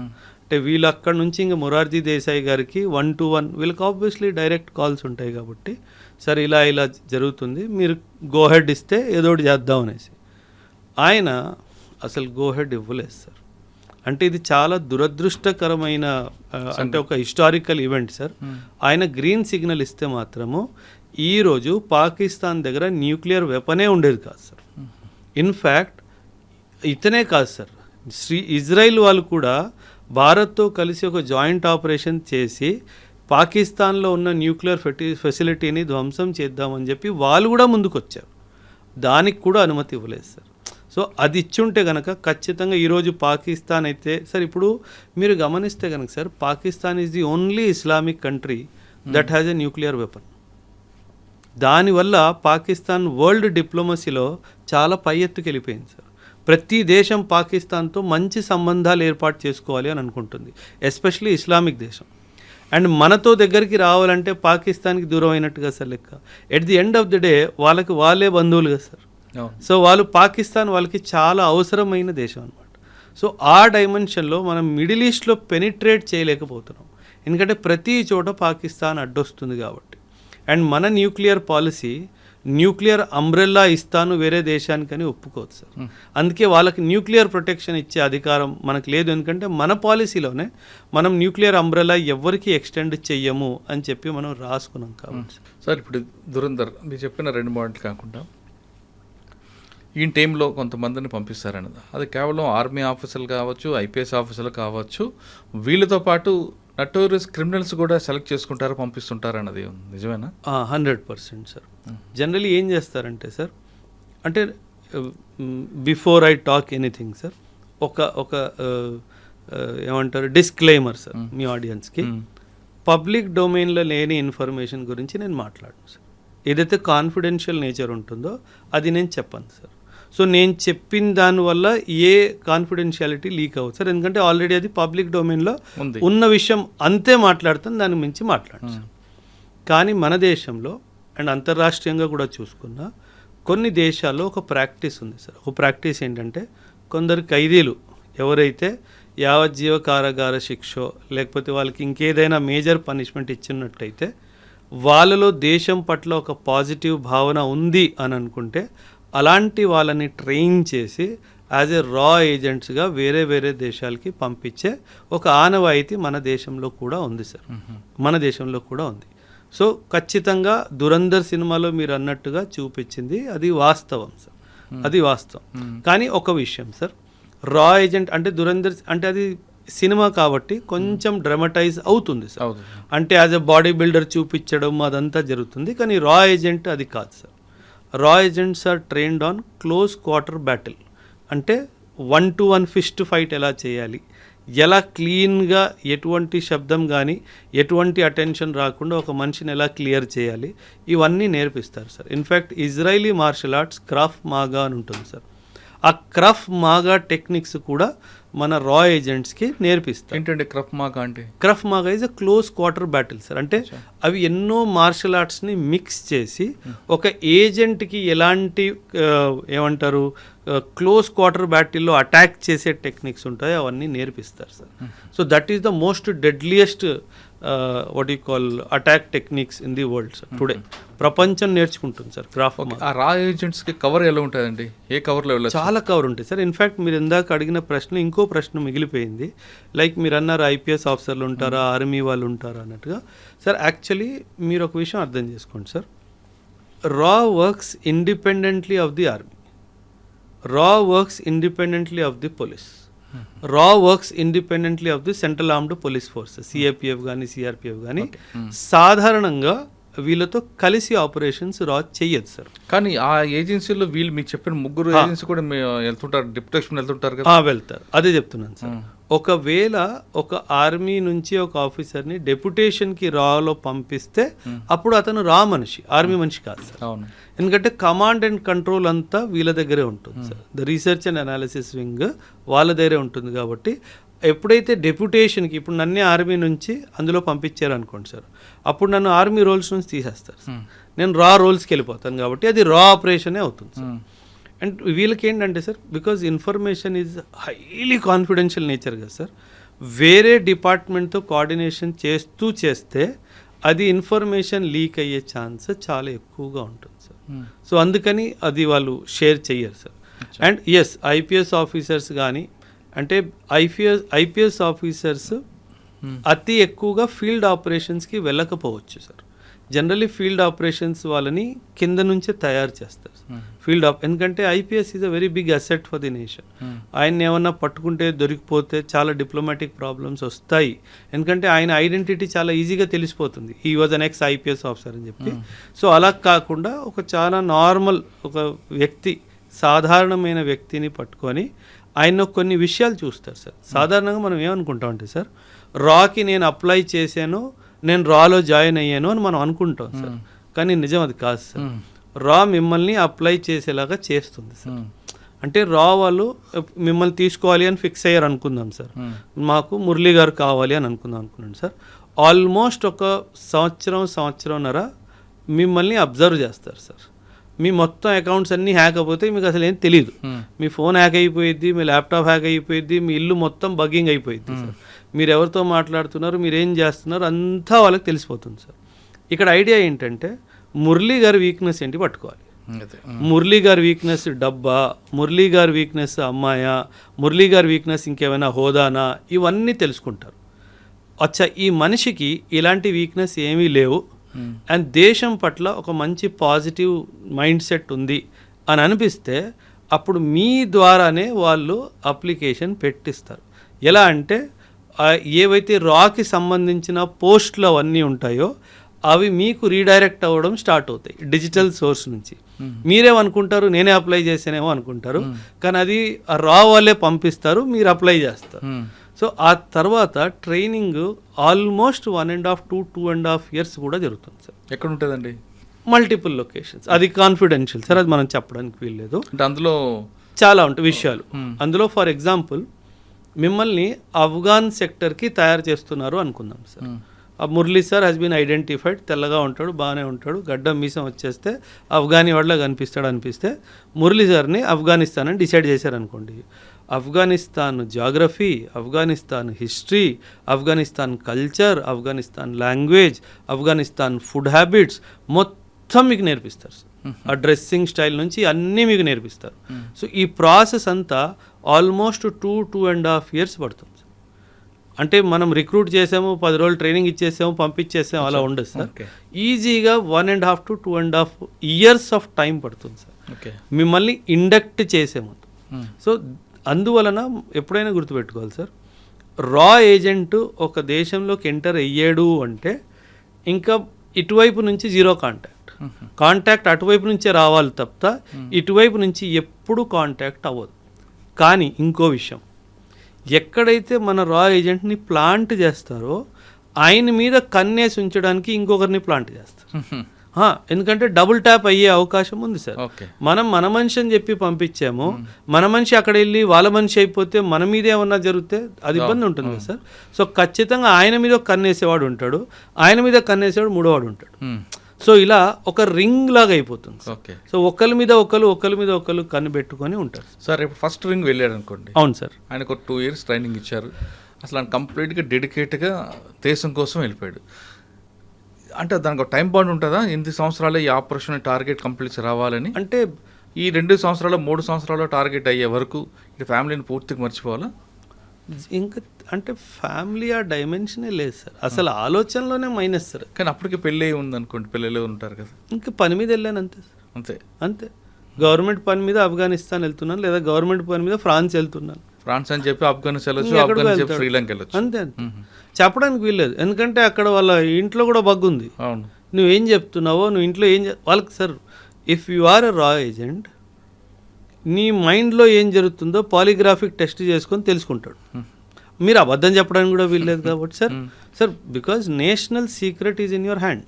అంటే వీళ్ళు అక్కడ నుంచి ఇంకా మొరార్జీ దేశాయ్ గారికి 1-to-1 వీళ్ళకి ఆబ్వియస్లీ డైరెక్ట్ కాల్స్ ఉంటాయి కాబట్టి, సరే ఇలా ఇలా జరుగుతుంది, మీరు గోహెడ్ ఇస్తే ఏదో ఒకటి చేద్దాం అనేసి. ఆయన అసలు గోహెడ్ ఇవ్వలేదు సార్. అంటే ఇది చాలా దురదృష్టకరమైన అంటే ఒక హిస్టారికల్ ఈవెంట్ సార్. ఆయన గ్రీన్ సిగ్నల్ ఇస్తే మాత్రము ఈరోజు పాకిస్తాన్ దగ్గర న్యూక్లియర్ వెపనే ఉండేది కాదు సార్. ఇన్ఫ్యాక్ట్ ఇతనే కాదు సార్, ఇజ్రాయిల్ వాళ్ళు కూడా భారత్తో కలిసి ఒక జాయింట్ ఆపరేషన్ చేసి పాకిస్తాన్లో ఉన్న న్యూక్లియర్ ఫెసిలిటీని ధ్వంసం చేద్దామని చెప్పి వాళ్ళు కూడా ముందుకు వచ్చారు. దానికి కూడా అనుమతి ఇవ్వలేదు సార్. సో అది ఇచ్చుంటే కనుక ఖచ్చితంగా ఈరోజు పాకిస్తాన్ అయితే సార్, ఇప్పుడు మీరు గమనిస్తే కనుక sir, Pakistan is the only Islamic country that has a nuclear weapon. దానివల్ల పాకిస్తాన్ వరల్డ్ డిప్లొమసీలో చాలా పై ఎత్తుకు వెళ్ళిపోయింది సార్. ప్రతి దేశం పాకిస్తాన్తో మంచి సంబంధాలు ఏర్పాటు చేసుకోవాలి అని అనుకుంటుంది, ఎస్పెషలీ ఇస్లామిక్ దేశం. అండ్ మనతో దగ్గరికి రావాలంటే పాకిస్తాన్కి దూరం అయినట్టుగా సార్ లెక్క. At the end of the day వాళ్ళకి వాళ్ళే బంధువులుగా సార్. సో వాళ్ళు పాకిస్తాన్ వాళ్ళకి చాలా అవసరమైన దేశం అనమాట. సో ఆ డైమెన్షన్లో మనం మిడిల్ ఈస్ట్లో పెనిట్రేట్ చేయలేకపోతున్నాం, ఎందుకంటే ప్రతి చోట పాకిస్తాన్ అడ్డొస్తుంది కాబట్టి. అండ్ మన న్యూక్లియర్ పాలసీ న్యూక్లియర్ అంబ్రెల్లా ఇస్తాను వేరే దేశానికని ఒప్పుకోవచ్చు సార్. అందుకే వాళ్ళకి న్యూక్లియర్ ప్రొటెక్షన్ ఇచ్చే అధికారం మనకు లేదు, ఎందుకంటే మన పాలసీలోనే మనం న్యూక్లియర్ అంబ్రెల్లా ఎవరికి ఎక్స్టెండ్ చెయ్యము అని చెప్పి మనం రాసుకున్నాం కాబట్టి సార్. ఇప్పుడు దురంధర్ మీరు చెప్పిన 2 పాయింట్లు కాకుండా ఈ టైంలో కొంతమందిని పంపిస్తారన్నది, అది కేవలం ఆర్మీ ఆఫీసర్లు కావచ్చు, ఐపీఎస్ ఆఫీసర్లు కావచ్చు, వీళ్ళతో పాటు నటోరియస్ క్రిమినల్స్ కూడా సెలెక్ట్ చేసుకుంటారు, పంపిస్తుంటారు అన్నది నిజమేనా? 100% సార్. జనరలీ ఏం చేస్తారంటే సార్, అంటే before I talk anything sir, ఒక ఏమంటారు డిస్క్లైమర్ సార్ మీ ఆడియన్స్కి. పబ్లిక్ డొమైన్లో లేని ఇన్ఫర్మేషన్ గురించి నేను మాట్లాడను సార్. ఏదైతే కాన్ఫిడెన్షియల్ నేచర్ ఉంటుందో అది నేను చెప్పను సార్. సో నేను చెప్పిన దానివల్ల ఏ కాన్ఫిడెన్షియాలిటీ లీక్ అవ్వదు సార్, ఎందుకంటే ఆల్రెడీ అది పబ్లిక్ డొమైన్లో ఉన్న విషయం అంతే మాట్లాడతాను, దాని మించి మాట్లాడను సార్. కానీ మన దేశంలో అండ్ అంతర్రాష్ట్రీయంగా కూడా చూసుకున్నా కొన్ని దేశాల్లో ఒక ప్రాక్టీస్ ఉంది సార్. ఒక ప్రాక్టీస్ ఏంటంటే, కొందరు ఖైదీలు ఎవరైతే యావజ్జీవ కారాగార శిక్షో లేకపోతే వాళ్ళకి ఇంకేదైనా మేజర్ పనిష్మెంట్ ఇచ్చినట్టయితే వాళ్ళలో దేశం పట్ల ఒక పాజిటివ్ భావన ఉంది అని అనుకుంటే అలాంటి వాళ్ళని ట్రైన్ చేసి యాజ్ ఏ రా ఏజెంట్స్గా వేరే వేరే దేశాలకి పంపించే ఒక ఆనవాయితీ మన దేశంలో కూడా ఉంది సార్. మన దేశంలో కూడా ఉంది. సో ఖచ్చితంగా దురంధర్ సినిమాలో మీరు అన్నట్టుగా చూపించింది అది వాస్తవం సార్, అది వాస్తవం. కానీ ఒక విషయం సార్, రా ఏజెంట్ అంటే దురంధర్ అంటే అది సినిమా కాబట్టి కొంచెం డ్రమటైజ్ అవుతుంది సార్. అవుతుంది. అంటే యాజ్ ఎ బాడీ బిల్డర్ చూపించడం అదంతా జరుగుతుంది, కానీ రా ఏజెంట్ అది కాదు sir. Raw agents are trained on close quarter battle. అంటే 1-to-1 ఫిస్ట్ ఫైట్ ఎలా చేయాలి, ఎలా క్లీన్గా ఎటువంటి శబ్దం కానీ ఎటువంటి అటెన్షన్ రాకుండా ఒక మనిషిని ఎలా క్లియర్ చేయాలి, ఇవన్నీ నేర్పిస్తారు sir. In fact Israeli martial arts Krav Maga అని ఉంటుంది సార్. ఆ క్రఫ్ మాగా టెక్నిక్స్ కూడా మన రా ఏజెంట్స్కి నేర్పిస్తారు. ఏంటంటే క్రఫ్ మాగా అంటే? Krav Maga is a close quarter battle sir. అంటే అవి ఎన్నో మార్షల్ ఆర్ట్స్ని మిక్స్ చేసి ఒక ఏజెంట్కి ఎలాంటి ఏమంటారు క్లోజ్ క్వార్టర్ బ్యాటిల్లో అటాక్ చేసే టెక్నిక్స్ ఉంటాయో అవన్నీ నేర్పిస్తారు sir. So that is the most deadliest what you call attack techniques in the world sir today. ప్రపంచం నేర్చుకుంటుంది సార్ క్రాఫ్. ఆ రా ఏజెంట్స్కి కవర్ ఎలా ఉంటుందండి? ఏ కవర్లో వెళ్ళచ్చు? చాలా కవర్ ఉంటాయి సార్. ఇన్ఫ్యాక్ట్ మీరు ఇందాక అడిగిన ప్రశ్న ఇంకో ప్రశ్న మిగిలిపోయింది. లైక్ మీరు అన్నారు ఐపీఎస్ ఆఫీసర్లు ఉంటారా, ఆర్మీ వాళ్ళు ఉంటారా అన్నట్టుగా. సార్ యాక్చువల్లీ మీరు ఒక విషయం అర్థం చేసుకోండి సార్. రా works independently of the army, రా works independently of the police, రా works independently of the central armed police forces, CAPF కానీ సిఆర్పిఎఫ్ కానీ. సాధారణంగా వీళ్ళతో కలిసి ఆపరేషన్స్ రా చెయ్యదు సార్. కానీ ఆ ఏజెన్సీలో వీళ్ళు మీకు చెప్పిన ముగ్గురు ఏజెన్సీ కూడా వెళ్తుంటారు, డిప్యుటేషన్ వెళ్తుంటారు కదా? వెళ్తారు, అదే చెప్తున్నాను సార్. ఒకవేళ ఒక ఆర్మీ నుంచి ఒక ఆఫీసర్ని డెప్యుటేషన్కి రాలో పంపిస్తే అప్పుడు అతను రా మనిషి, ఆర్మీ మనిషి కాదు సార్. అవును. ఎందుకంటే కమాండ్ అండ్ కంట్రోల్ అంతా వీళ్ళ దగ్గరే ఉంటుంది sir. The research and analysis wing వాళ్ళ దగ్గరే ఉంటుంది. కాబట్టి ఎప్పుడైతే డెప్యుటేషన్కి ఇప్పుడు నన్నే ఆర్మీ నుంచి అందులో పంపించారు అనుకోండి సార్, అప్పుడు నన్ను ఆర్మీ రోల్స్ నుంచి తీసేస్తారు సార్. నేను రా రోల్స్కి వెళ్ళిపోతాను కాబట్టి అది రా ఆపరేషనే అవుతుంది సార్. అండ్ వీళ్ళకి ఏంటంటే sir, because information is highly confidential nature కదా సార్. వేరే డిపార్ట్మెంట్తో కోఆర్డినేషన్ చేస్తే అది ఇన్ఫర్మేషన్ లీక్ అయ్యే ఛాన్స్ చాలా ఎక్కువగా ఉంటుంది సార్. సో అందుకని అది వాళ్ళు షేర్ చెయ్యరు sir. And yes IPS officers కానీ అంటే ఐపీఎస్ ఆఫీసర్స్ అతి ఎక్కువగా ఫీల్డ్ ఆపరేషన్స్కి వెళ్ళకపోవచ్చు సార్. జనరలీ ఫీల్డ్ ఆపరేషన్స్ వాళ్ళని కింద నుంచే తయారు చేస్తారు ఎందుకంటే IPS is a very big asset for the nation. ఆయన ఏమన్నా పట్టుకుంటే దొరికిపోతే చాలా డిప్లొమాటిక్ ప్రాబ్లమ్స్ వస్తాయి. ఎందుకంటే ఆయన ఐడెంటిటీ చాలా ఈజీగా తెలిసిపోతుంది, he was an ex IPS officer అని చెప్పి. సో అలా కాకుండా ఒక చాలా నార్మల్ ఒక వ్యక్తి, సాధారణమైన వ్యక్తిని పట్టుకొని ఆయన కొన్ని విషయాలు చూస్తారు సార్. సాధారణంగా మనం ఏమనుకుంటామంటే సార్, రాకి నేను అప్లై చేశాను, నేను రాలో జాయిన్ అయ్యాను అని మనం అనుకుంటాం సార్. కానీ నిజం అది కాదు సార్. రా మిమ్మల్ని అప్లై చేసేలాగా చేస్తుంది సార్. అంటే రా వాళ్ళు మిమ్మల్ని తీసుకోవాలి అని ఫిక్స్ అయ్యారు అనుకుందాం సార్. మాకు మురళీ గారు కావాలి అని అనుకున్నాను సార్. ఆల్మోస్ట్ ఒక సంవత్సరంన్నర మిమ్మల్ని అబ్జర్వ్ చేస్తారు సార్. మీ మొత్తం అకౌంట్స్ అన్నీ హ్యాక్ అయిపోతే మీకు అసలు ఏం తెలియదు. మీ ఫోన్ హ్యాక్ అయిపోయిద్ది, మీ ల్యాప్టాప్ హ్యాక్ అయిపోయిద్ది, మీ ఇల్లు మొత్తం బగ్గింగ్ అయిపోయిద్ది సార్. మీరు ఎవరితో మాట్లాడుతున్నారు, మీరు ఏం చేస్తున్నారు అంతా వాళ్ళకి తెలిసిపోతుంది సార్. ఇక్కడ ఐడియా ఏంటంటే మురళీ గారి వీక్నెస్ ఏంటి పట్టుకోవాలి. మురళీ గారి వీక్నెస్ డబ్బా, మురళీ గారి వీక్నెస్ అమ్మాయా, మురళీ గారి వీక్నెస్ ఇంకేమైనా హోదానా, ఇవన్నీ తెలుసుకుంటారు. అచ్చా ఈ మనిషికి ఇలాంటి వీక్నెస్ ఏమీ లేవు అండ్ దేశం పట్ల ఒక మంచి పాజిటివ్ మైండ్ సెట్ ఉంది అని అనిపిస్తే అప్పుడు మీ ద్వారానే వాళ్ళు అప్లికేషన్ పెట్టిస్తారు. ఎలా అంటే ఏవైతే రాకి సంబంధించిన పోస్టులు అవన్నీ ఉంటాయో అవి మీకు రీడైరెక్ట్ అవ్వడం స్టార్ట్ అవుతాయి డిజిటల్ సోర్స్ నుంచి. మీరేమనుకుంటారు, నేనే అప్లై చేసానేమో అనుకుంటారు, కానీ అది రా వాళ్ళే పంపిస్తారు, మీరు అప్లై చేస్తారు. సో ఆ తర్వాత ట్రైనింగ్ ఆల్మోస్ట్ 1.5 to 2.5 years కూడా జరుగుతుంది సార్. ఎక్కడ ఉంటుందండి? Multiple locations. అది కాన్ఫిడెన్షియల్ సార్, అది మనం చెప్పడానికి వీల్లేదు. అంటే అందులో చాలా ఉంటాయి విషయాలు. అందులో ఫర్ ఎగ్జాంపుల్ మిమ్మల్ని ఆఫ్ఘాన్ సెక్టర్కి తయారు చేస్తున్నారు అనుకుందాం సార్. ఆ Murali sir has been identified, తెల్లగా ఉంటాడు, బాగానే ఉంటాడు, గడ్డం మీసం వచ్చేస్తే ఆఫ్ఘానీ వాళ్ళ కనిపిస్తాడు అనిపిస్తే మురళీ సార్ని ఆఫ్ఘనిస్తాన్ అని డిసైడ్ చేశారనుకోండి. Afghanistan geography, Afghanistan history, Afghanistan culture, Afghanistan language, Afghanistan food habits మొత్తం మీకు నేర్పిస్తారు సార్. ఆ డ్రెస్సింగ్ స్టైల్ నుంచి అన్నీ మీకు నేర్పిస్తారు. సో ఈ ప్రాసెస్ అంతా ఆల్మోస్ట్ 2.5 years పడుతుంది. అంటే మనం రిక్రూట్ చేసాము, 10 రోజులు ట్రైనింగ్ ఇచ్చేసాము, పంపించేసాము, అలా ఉండదు సార్. ఈజీగా 1.5 to 2.5 years ఆఫ్ టైం పడుతుంది సార్ మిమ్మల్ని ఇండక్ట్ చేసే ముందు. సో అందువలన ఎప్పుడైనా గుర్తుపెట్టుకోవాలి సార్, రా ఏజెంట్ ఒక దేశంలోకి ఎంటర్ అయ్యాడు అంటే ఇంకా ఇటువైపు నుంచి జీరో కాంటాక్ట్ అటువైపు నుంచే రావాలి తప్ప ఇటువైపు నుంచి ఎప్పుడు కాంటాక్ట్ అవ్వదు. కానీ ఇంకో విషయం, ఎక్కడైతే మన రా ఏజెంట్ని ప్లాంట్ చేస్తారో ఆయన మీద కన్నేసి ఉంచడానికి ఇంకొకరిని ప్లాంట్ చేస్తారు. ఎందుకంటే డబుల్ ట్యాప్ అయ్యే అవకాశం ఉంది సార్. మనం మన మనిషి అని చెప్పి పంపించాము, మన మనిషి అక్కడ వెళ్ళి వాళ్ళ మనిషి అయిపోతే మన మీద ఏమన్నా జరిగితే అది ఇబ్బంది ఉంటుంది కదా సార్. సో ఖచ్చితంగా ఆయన మీద కన్నేసేవాడు ఉంటాడు, ఆయన మీద కన్నేసేవాడు మూడోవాడు ఉంటాడు. సో ఇలా ఒక రింగ్ లాగా అయిపోతుంది. సో ఒకరి మీద ఒకరు కన్ను పెట్టుకొని ఉంటారు సార్. ఇప్పుడు ఫస్ట్ రింగ్ వెళ్ళాడు అనుకోండి, అవును సార్, ఆయనకు 2 years ట్రైనింగ్ ఇచ్చారు, అసలు ఆయన కంప్లీట్గా డెడికేట్గా దేశం కోసం వెళ్ళిపోయాడు. అంటే దానికి ఒక టైం బాండ్ ఉంటుందా? 8 సంవత్సరాలు ఈ ఆపరేషన్ టార్గెట్ కంప్లీట్ రావాలని, అంటే ఈ 2 సంవత్సరాలు 3 సంవత్సరాలు టార్గెట్ అయ్యే వరకు ఇటు ఫ్యామిలీని పూర్తిగా మర్చిపోవాలా? ఇంకా అంటే ఫ్యామిలీ ఆ డైమెన్షనే లేదు సార్, అసలు ఆలోచనలోనే మైనస్ సార్. కానీ అప్పటికి పెళ్ళి ఉంది అనుకోండి, పిల్లలు ఉంటారు కదా, ఇంకా పని మీద వెళ్ళాను అంతే సార్. అంతే గవర్నమెంట్ పని మీద ఆఫ్ఘనిస్తాన్ వెళ్తున్నాను, లేదా గవర్నమెంట్ పని మీద ఫ్రాన్స్ వెళ్తున్నాను. ఫ్రాన్స్ అని చెప్పి ఆఫ్ఘనిస్తాన్ వెళ్ళొచ్చు, శ్రీలంక వెళ్ళొచ్చు, అంతే చెప్పడానికి వీల్లేదు. ఎందుకంటే అక్కడ వాళ్ళ ఇంట్లో కూడా బగ్గుంది. అవును, నువ్వేం చెప్తున్నావో, నువ్వు ఇంట్లో ఏం వాళ్ళకి సార్, ఇఫ్ యు ఆర్ ఎ రా ఏజెంట్, నీ మైండ్లో ఏం జరుగుతుందో పాలిగ్రాఫిక్ టెస్ట్ చేసుకొని తెలుసుకుంటాడు. మీరు అబద్ధం చెప్పడానికి కూడా వీల్లేదు కాబట్టి sir because national secret is in your hand.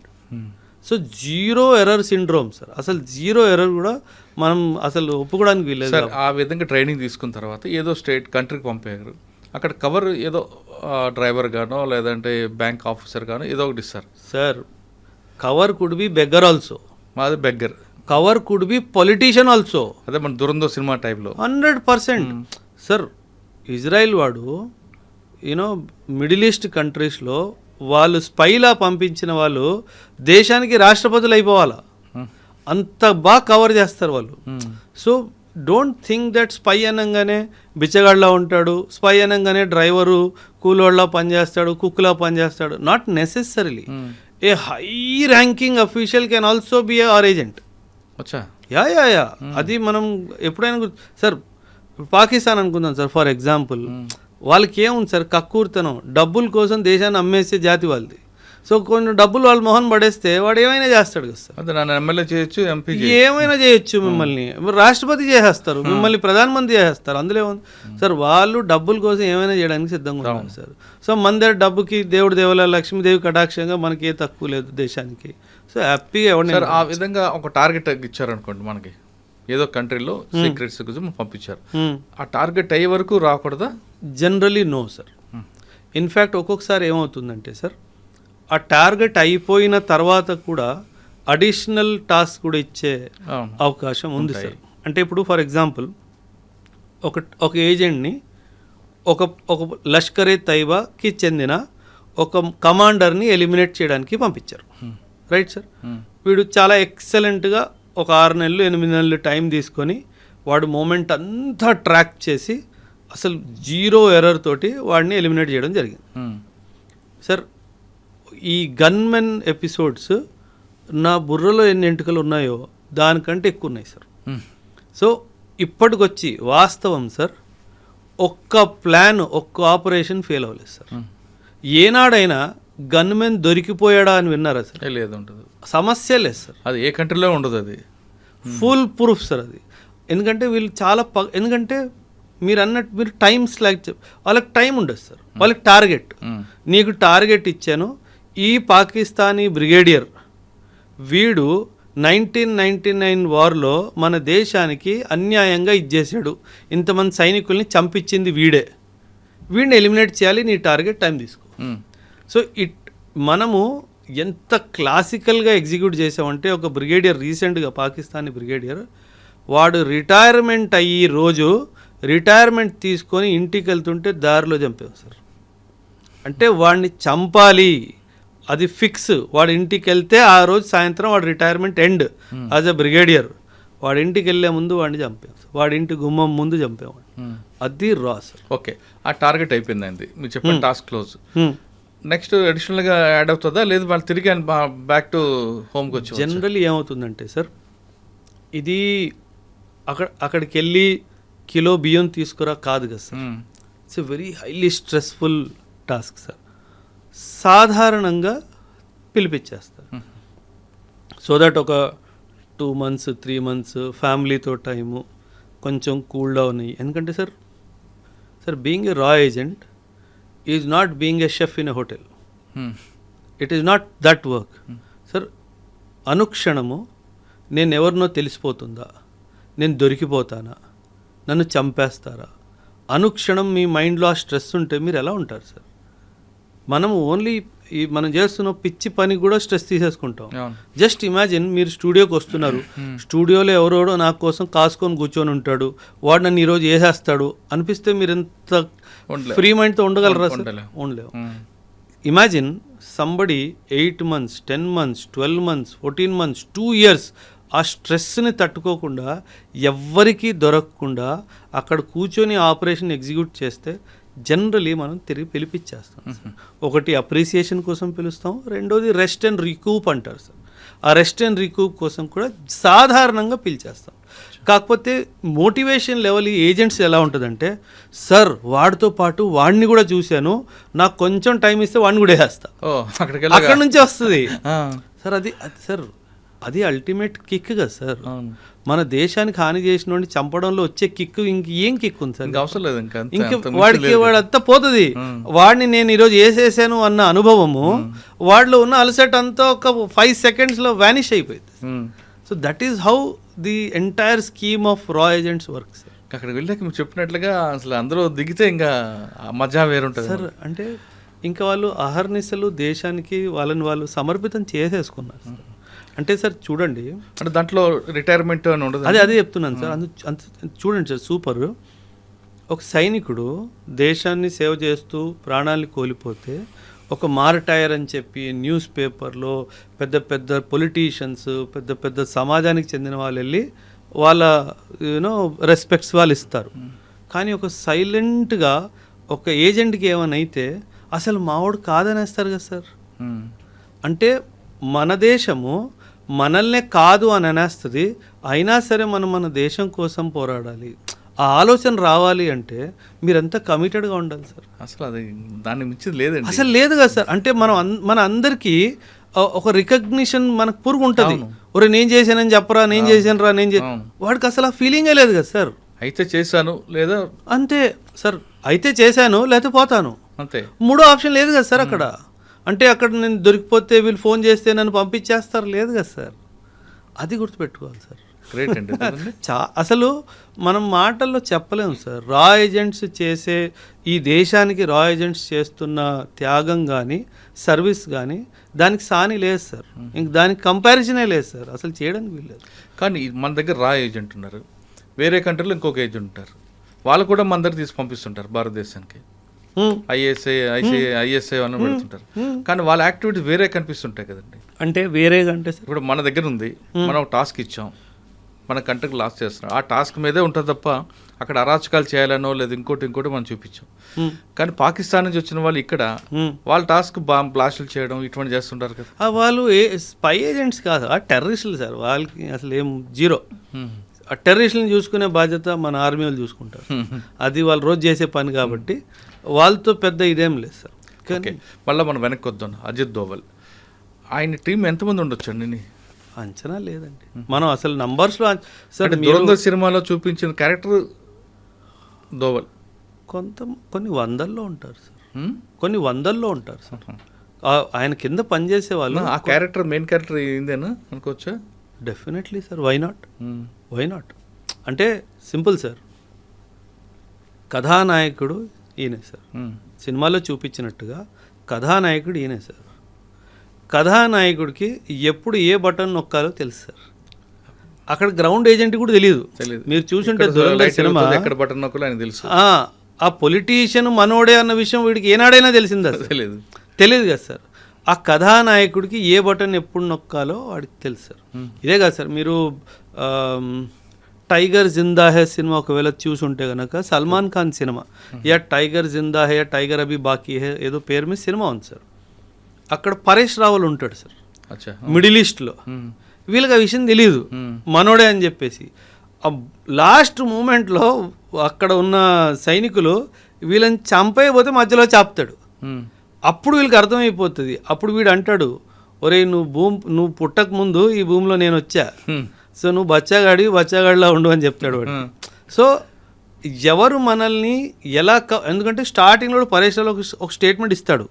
So zero error syndrome sir, అసలు జీరో ఎర్రర్ కూడా మనం అసలు ఒప్పుకోవడానికి వీల్లేదు సార్. ఆ విధంగా ట్రైనింగ్ తీసుకున్న తర్వాత ఏదో కంట్రీకి పంపారు, అక్కడ కవర్ ఏదో డ్రైవర్ గానో లేదంటే బ్యాంక్ ఆఫీసర్ గానో ఏదో ఒకటి ఇస్తారు sir. Cover could be beggar also, మాది beggar. Cover could be politician also, అదే మన దురందో సినిమా టైప్లో 100% సార్. ఇజ్రాయిల్ వాడు యూనో మిడిల్ ఈస్ట్ కంట్రీస్లో వాళ్ళు స్పైలా పంపించిన వాళ్ళు దేశానికి రాష్ట్రపతులు అయిపోవాలా, అంత బాగా కవర్ చేస్తారు వాళ్ళు. So don't think that spy అనగానే బిచ్చగాడ్లా ఉంటాడు, స్పై అనగానే డ్రైవరు కూలోళ్ళ పనిచేస్తాడు, కుక్లా పనిచేస్తాడు. Not necessarily A high ranking official can also be are agent. Yeah అది మనం ఎప్పుడైనా సార్, పాకిస్తాన్ అనుకుందాం సార్ ఫర్ ఎగ్జాంపుల్, వాళ్ళకి ఏముంది సార్ కక్కూర్తనం, డబ్బుల కోసం దేశాన్ని అమ్మేసే జాతి వాళ్ళది. సో కొన్ని డబ్బులు వాళ్ళు మొహన్ పడేస్తే వాడు ఏమైనా చేస్తాడు కదా సార్. నన్ను ఎమ్మెల్యే చేయొచ్చు, ఎంపీ ఏమైనా చేయొచ్చు, మిమ్మల్ని రాష్ట్రపతి చేసేస్తారు, మిమ్మల్ని ప్రధానమంత్రి చేసేస్తారు. అందులో ఉంది సార్, వాళ్ళు డబ్బుల కోసం ఏమైనా చేయడానికి సిద్ధంగా ఉన్నారు సార్. సో మన దగ్గర డబ్బుకి దేవుడు దేవుల లక్ష్మీదేవి కటాక్షంగా మనకి ఏ తక్కువ లేదు దేశానికి. సో హ్యాపీగా ఎవరిని సార్ ఆ విధంగా ఒక టార్గెట్ ఇచ్చారనుకోండి, మనకి ఏదో కంట్రీలో సీక్రెట్స్ పంపించారు, ఆ టార్గెట్ అయ్యే వరకు రాకూడదా? Generally no sir. ఇన్ఫ్యాక్ట్ ఒక్కొక్కసారి ఏమవుతుందంటే సార్, ఆ టార్గెట్ అయిపోయిన తర్వాత కూడా అడిషనల్ టాస్క్ కూడా ఇచ్చే అవకాశం ఉంది సార్. అంటే ఇప్పుడు ఫర్ ఎగ్జాంపుల్ ఒక ఏజెంట్ని ఒక లష్కరే తైబాకి చెందిన ఒక కమాండర్ని ఎలిమినేట్ చేయడానికి పంపించారు, రైట్ సార్. వీడు చాలా ఎక్సలెంట్గా ఒక 6 నెలలు 8 నెలలు టైం తీసుకొని వాడు మూమెంట్ అంతా ట్రాక్ చేసి అసలు జీరో ఎర్రర్ తోటి వాడిని ఎలిమినేట్ చేయడం జరిగింది సార్. ఈ గన్మెన్ ఎపిసోడ్స్ నా బుర్రలో ఎన్ని ఎంటుకలు ఉన్నాయో దానికంటే ఎక్కువ ఉన్నాయి సార్. సో ఇప్పటికొచ్చి వాస్తవం సార్, ఒక్క ప్లాన్ ఒక్క ఆపరేషన్ ఫెయిల్ అవ్వలేదు సార్. ఏనాడైనా గన్మెన్ దొరికిపోయాడా అని విన్నారా సార్? లేదు, ఉంటుంది, సమస్య లేదు సార్. అది ఏ కంట్రీలో ఉండదు, అది ఫుల్ ప్రూఫ్ సార్ అది. ఎందుకంటే వీళ్ళు చాలా ఎందుకంటే మీరు అన్నట్టు మీరు టైం స్లాక్ వాళ్ళకి టైం ఉండదు సార్, వాళ్ళకి టార్గెట్. నీకు టార్గెట్ ఇచ్చాను, ఈ పాకిస్తానీ బ్రిగేడియర్ వీడు 1999 వార్లో మన దేశానికి అన్యాయంగా ఇచ్చేసాడు, ఇంతమంది సైనికుల్ని చంపించింది వీడిని ఎలిమినేట్ చేయాలి, నీ టార్గెట్ టైం తీసుకో. సో మనము ఎంత క్లాసికల్గా ఎగ్జిక్యూట్ చేసామంటే, ఒక బ్రిగేడియర్ రీసెంట్గా పాకిస్తానీ బ్రిగేడియర్ వాడు రిటైర్మెంట్ అయ్యి రోజు రిటైర్మెంట్ తీసుకొని ఇంటికి వెళ్తుంటే దారిలో చంపాం సార్. అంటే వాడిని చంపాలి, అది ఫిక్స్. వాడి ఇంటికి వెళ్తే ఆ రోజు సాయంత్రం వాడు retirement end as a brigadier. వాడి ఇంటికి వెళ్ళే ముందు వాడిని చంపాం, వాడి ఇంటి గుమ్మం ముందు చంపేవాడు. అది రా సార్. ఓకే, ఆ టార్గెట్ అయిపోయిందండి, మీరు చెప్పిన టాస్క్ క్లోజ్. నెక్స్ట్ అడిషనల్గా యాడ్ అవుతుందా, లేదు వాళ్ళు తిరిగి బ్యాక్ టు హోమ్కి వచ్చి? జనరల్లీ ఏమవుతుందంటే సార్, ఇది అక్కడికి వెళ్ళి కిలో బియ్యం తీసుకురా కాదు కదా sir. It's a very highly stressful task sir. సాధారణంగా పిలిపించేస్తారు సో దట్ ఒక 2 months 3 months ఫ్యామిలీతో టైము కొంచెం కూల్ డౌన్ అయ్యి. ఎందుకంటే సార్ బీయింగ్ ఏ రా agent is not being a chef in a hotel. It is not that work sir. అనుక్షణము నేను ఎవరినో తెలిసిపోతుందా, నేను దొరికిపోతానా, నన్ను చంపేస్తారా, అనుక్షణం మీ మైండ్లో ఆ స్ట్రెస్ ఉంటే మీరు ఎలా ఉంటారు సార్? మనము ఓన్లీ మనం చేస్తున్న పిచ్చి పని కూడా స్ట్రెస్ తీసేసుకుంటాం. జస్ట్ ఇమాజిన్ మీరు స్టూడియోకి వస్తున్నారు, స్టూడియోలో ఎవరోడో నా కోసం కాసుకొని కూర్చొని ఉంటాడు, వాడు నన్ను ఈరోజు వేసేస్తాడు అనిపిస్తే మీరు ఎంత ఫ్రీ మైండ్తో ఉండగలరా సార్? ఉండలేవు. Imagine somebody 8 months 10 months 12 months 14 months 2 years ఆ స్ట్రెస్ని తట్టుకోకుండా ఎవ్వరికీ దొరకకుండా అక్కడ కూర్చొని ఆపరేషన్ ఎగ్జిక్యూట్ చేస్తే జనరలీ మనం తిరిగి పిలిపించేస్తాం. ఒకటి అప్రిసియేషన్ కోసం పిలుస్తాం, రెండోది రెస్ట్ అండ్ రికూప్ అంటారు సార్. ఆ రెస్ట్ అండ్ రికూప్ కోసం కూడా సాధారణంగా పిలిచేస్తాం. కాకపోతే మోటివేషన్ లెవెల్ ఈ ఏజెంట్స్ ఎలా ఉంటుందంటే, సార్ వాడితో పాటు వాడిని కూడా చూశాను, నాకు కొంచెం టైం ఇస్తే వాడిని కూడా వేస్తా, అక్కడ నుంచి వస్తుంది సార్. అది సార్ అది అల్టిమేట్ కిక్ కదా సార్. మన దేశానికి హాని చేసిన వాడిని చంపడంలో వచ్చే కిక్ ఇంకేం కిక్ ఉంది సార్? అవసరం లేదు. ఇంకా వాడంతా పోతుంది. వాడిని నేను ఈరోజు వేసేసాను అన్న అనుభవము వాడిలో ఉన్న అలసట అంతా ఒక 5 seconds వ్యానిష్ అయిపోయింది. So that is how the entire scheme of రా ఏజెంట్స్ వర్క్ సార్. అక్కడికి వెళ్ళాక మీరు చెప్పినట్లుగా అసలు అందరూ దిగితే ఇంకా మజా వేరుంటుంది సార్. అంటే ఇంకా వాళ్ళు అహర్నిశలు దేశానికి వాళ్ళని వాళ్ళు సమర్పితం చేసేసుకున్నారు సార్. అంటే సార్ చూడండి, అంటే దాంట్లో రిటైర్మెంట్ అని ఉండదు. అదే చెప్తున్నాను సార్. చూడండి సార్, సూపర్. ఒక సైనికుడు దేశాన్ని సేవ చేస్తూ ప్రాణాలని కోల్పోతే ఒక మార్టైర్ అని చెప్పి న్యూస్ పేపర్లో పెద్ద పెద్ద పొలిటీషియన్స్, పెద్ద పెద్ద సమాజానికి చెందిన వాళ్ళు వెళ్ళి వాళ్ళ రెస్పెక్ట్స్ వాళ్ళు ఇస్తారు. కానీ ఒక సైలెంట్గా ఒక ఏజెంట్కి ఏమైనా అయితే అసలు మావాడు కాదనేస్తారు కదా సార్. అంటే మన దేశము మనల్నే కాదు అని అనేస్తుంది, అయినా సరే మనం మన దేశం కోసం పోరాడాలి. ఆ ఆలోచన రావాలి అంటే మీరంతా కమిటెడ్గా ఉండాలి సార్. అసలు అది దాన్ని మించింది లేదండి, అసలు లేదు కదా సార్. అంటే మన అందరికీ ఒక రికగ్నిషన్ మనకు పురుగు ఉంటుంది. ఒరే నేను చేశానని చెప్పరా, నేను చేశాను రా, వాడికి అసలు ఆ ఫీలింగే లేదు కదా సార్. అయితే చేశాను లేదా అంతే సార్, అయితే చేశాను లేకపోతే పోతాను అంతే. మూడో ఆప్షన్ లేదు కదా సార్ అక్కడ. అంటే అక్కడ నేను దొరికిపోతే వీళ్ళు ఫోన్ చేస్తే నన్ను పంపించేస్తారు, లేదు కదా సార్. అది గుర్తుపెట్టుకోవాలి సార్. గ్రేట్ అండి. అసలు మనం మాటల్లో చెప్పలేము సార్. రా ఏజెంట్స్ చేసే ఈ దేశానికి రా ఏజెంట్స్ చేస్తున్న త్యాగం కానీ సర్వీస్ కానీ దానికి సాని లేదు సార్. ఇంక దానికి కంపారిజనే లేదు సార్, అసలు చేయడానికి వీల్లేదు. కానీ మన దగ్గర రా ఏజెంట్ ఉన్నారు, వేరే కంట్రీలో ఇంకొక ఏజెంట్ ఉంటారు, వాళ్ళు కూడా మన దగ్గర తీసి పంపిస్తుంటారు భారతదేశానికి. ఐఎస్ఐ అని పెడుతుంటారు, కానీ వాళ్ళ యాక్టివిటీస్ వేరే కనిపిస్తుంటాయి కదండి. అంటే వేరేగా అంటే ఇప్పుడు మన దగ్గర ఉంది, మనం టాస్క్ ఇచ్చాం, మన కంట్రీకి లాస్ చేస్తున్నాం, ఆ టాస్క్ మీదే ఉంటుంది తప్ప అక్కడ అరాచకాలు చేయాలనో లేదా ఇంకోటి మనం చూపించాం. కానీ పాకిస్తాన్ నుంచి వచ్చిన వాళ్ళు ఇక్కడ వాళ్ళ టాస్క్ బ్లాస్టులు చేయడం ఇటువంటి చేస్తుంటారు కదా. వాళ్ళు స్పై ఏజెంట్స్ కాదు, ఆ టెర్రరిస్టులు సార్. వాళ్ళకి అసలు ఏం జీరో. ఆ టెర్రరిస్టులను చూసుకునే బాధ్యత మన ఆర్మీ వాళ్ళు చూసుకుంటారు. అది వాళ్ళు రోజు చేసే పని కాబట్టి వాళ్ళతో పెద్ద ఇదేం లేదు సార్. ఓకే, మళ్ళీ మనం వెనక్కి వద్దాం. అజిత్ దోవల్ ఆయన టీం ఎంతమంది ఉండొచ్చండి? అంచనా లేదండి మనం అసలు నంబర్స్లో. సార్ దురంధర్ సినిమాలో చూపించిన క్యారెక్టర్ దోవల్ కొన్ని వందల్లో ఉంటారు సార్, కొన్ని వందల్లో ఉంటారు సార్. ఆయన కింద పనిచేసే వాళ్ళు. ఆ క్యారెక్టర్ మెయిన్ క్యారెక్టర్ ఏందేనా అనుకోవచ్చా? Definitely sir. వై నాట్ అంటే సింపుల్ సార్. కథానాయకుడు ఈయనే సార్. సినిమాలో చూపించినట్టుగా కథానాయకుడు ఈయనే సార్. కథానాయకుడికి ఎప్పుడు ఏ బటన్ నొక్కాలో తెలుసు సార్. అక్కడ గ్రౌండ్ ఏజెంట్ కూడా తెలియదు. మీరు చూసుంటే సినిమా ఎక్కడ బటన్ నొక్కాలో ఆయన తెలుసు. ఆ పొలిటీషియన్ మనోడే అన్న విషయం వీడికి ఏనాడైనా తెలిసిందా? తెలియదు కదా సార్. ఆ కథానాయకుడికి ఏ బటన్ ఎప్పుడు నొక్కాలో వాడికి తెలుసు సార్. ఇదే కాదు సార్, మీరు టైగర్ జిందా హే సినిమా ఒకవేళ చూసుంటే కనుక సల్మాన్ ఖాన్ సినిమా, యా టైగర్ జిందా హే, టైగర్ అభి బాకీ హే ఏదో పేరు మీద సినిమా ఉంది సార్. అక్కడ పరేష్ రావల్ ఉంటాడు సార్ మిడిల్ ఈస్ట్లో. వీళ్ళకి ఆ విషయం తెలియదు మనోడే అని చెప్పేసి. ఆ లాస్ట్ మూమెంట్లో అక్కడ ఉన్న సైనికులు వీళ్ళని చంపైపోతే మధ్యలో చాపుతాడు. అప్పుడు వీళ్ళకి అర్థమైపోతుంది. అప్పుడు వీడు అంటాడు, ఒరే నువ్వు పుట్టక ముందు ఈ భూమిలో నేను వచ్చా, సో నువ్వు బచ్చాగాడిలా ఉండు అని చెప్తాడు వాడు. సో ఎవరు మనల్ని ఎలా ఎందుకంటే స్టార్టింగ్లో పరేషాలో ఒక స్టేట్మెంట్ ఇస్తాడు,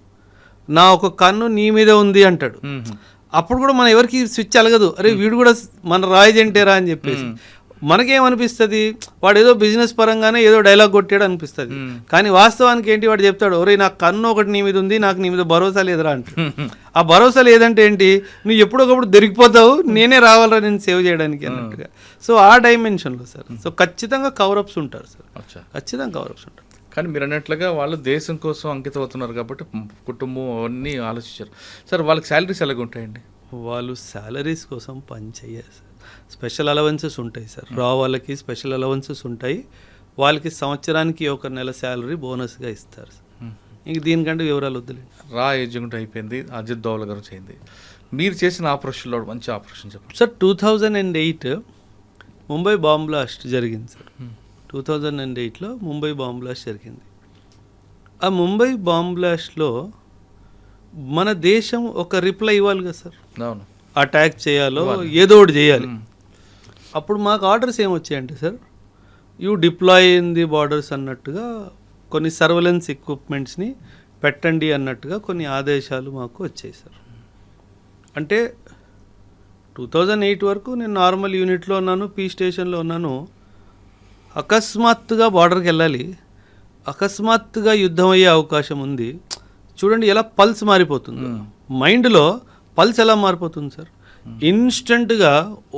నా ఒక కన్ను నీ మీద ఉంది అంటాడు. అప్పుడు కూడా మనం ఎవరికి స్విచ్ అలగదు, అరే వీడు కూడా మన రాయజెంటేరా అని చెప్పేసి. మనకేమనిపిస్తుంది, వాడు ఏదో బిజినెస్ పరంగానే ఏదో డైలాగ్ కొట్టాడు అనిపిస్తుంది. కానీ వాస్తవానికి ఏంటి, వాడు చెప్తాడు, ఒరే నాకు కన్ను ఒకటి నీ మీద ఉంది, నాకు నీ మీద భరోసా లేదురా అంటే. ఆ భరోసా లేదంటే ఏంటి, నువ్వు ఎప్పుడొకప్పుడు దొరికిపోతావు, నేనే రావాలరా నేను సేవ్ చేయడానికి అన్నట్టుగా. సో ఆ డైమెన్షన్లో సార్, సో ఖచ్చితంగా కవరప్స్ ఉంటారు సార్, ఖచ్చితంగా కవరప్స్ ఉంటారు. కానీ మీరు అన్నట్లుగా వాళ్ళు దేశం కోసం అంకితం అవుతున్నారు కాబట్టి కుటుంబం అవన్నీ ఆలోచించారు. సార్ వాళ్ళకి శాలరీస్ ఎలాగ ఉంటాయండి? వాళ్ళు శాలరీస్ కోసం పని చేయరు సార్, స్పెషల్ అలవెన్సెస్ ఉంటాయి సార్. వాళ్ళకి స్పెషల్ అలవెన్సెస్ ఉంటాయి, వాళ్ళకి సంవత్సరానికి ఒక నెల శాలరీ బోనస్గా ఇస్తారు సార్. ఇంక దీనికంటే వివరాలు వద్దులేండి. ఎగ్జిక్యూటివ్ అయిపోయింది, అజిత్ దోవల్ గారు చేయింది. మీరు చేసిన ఆపరేషన్లో మంచి ఆపరేషన్ చెప్పండి సార్. 2008 ముంబై బాంబ్ బ్లాస్ట్ జరిగింది సార్. 2008లో ముంబై బాంబ్ బ్లాస్ట్ జరిగింది. ఆ ముంబై బాంబ్ బ్లాస్ట్లో మన దేశం ఒక రిప్లై ఇవ్వాలి కదా సార్. అవును, అటాక్ చేయాలో ఏదో ఒకటి చేయాలి. అప్పుడు మాకు ఆర్డర్స్ ఏమొచ్చాయంటే sir, you deploy in the borders అన్నట్టుగా కొన్ని సర్వేలెన్స్ ఎక్విప్మెంట్స్ని పెట్టండి అన్నట్టుగా కొన్ని ఆదేశాలు మాకు వచ్చాయి సార్. అంటే 2008 వరకు నేను నార్మల్ యూనిట్లో ఉన్నాను, పీ స్టేషన్లో ఉన్నాను. అకస్మాత్తుగా బార్డర్కి వెళ్ళాలి, అకస్మాత్తుగా యుద్ధం అయ్యే అవకాశం ఉంది. చూడండి ఎలా పల్స్ మారిపోతుంది, మైండ్లో పల్స్ ఎలా మారిపోతుంది సార్. ఇన్స్టెంట్గా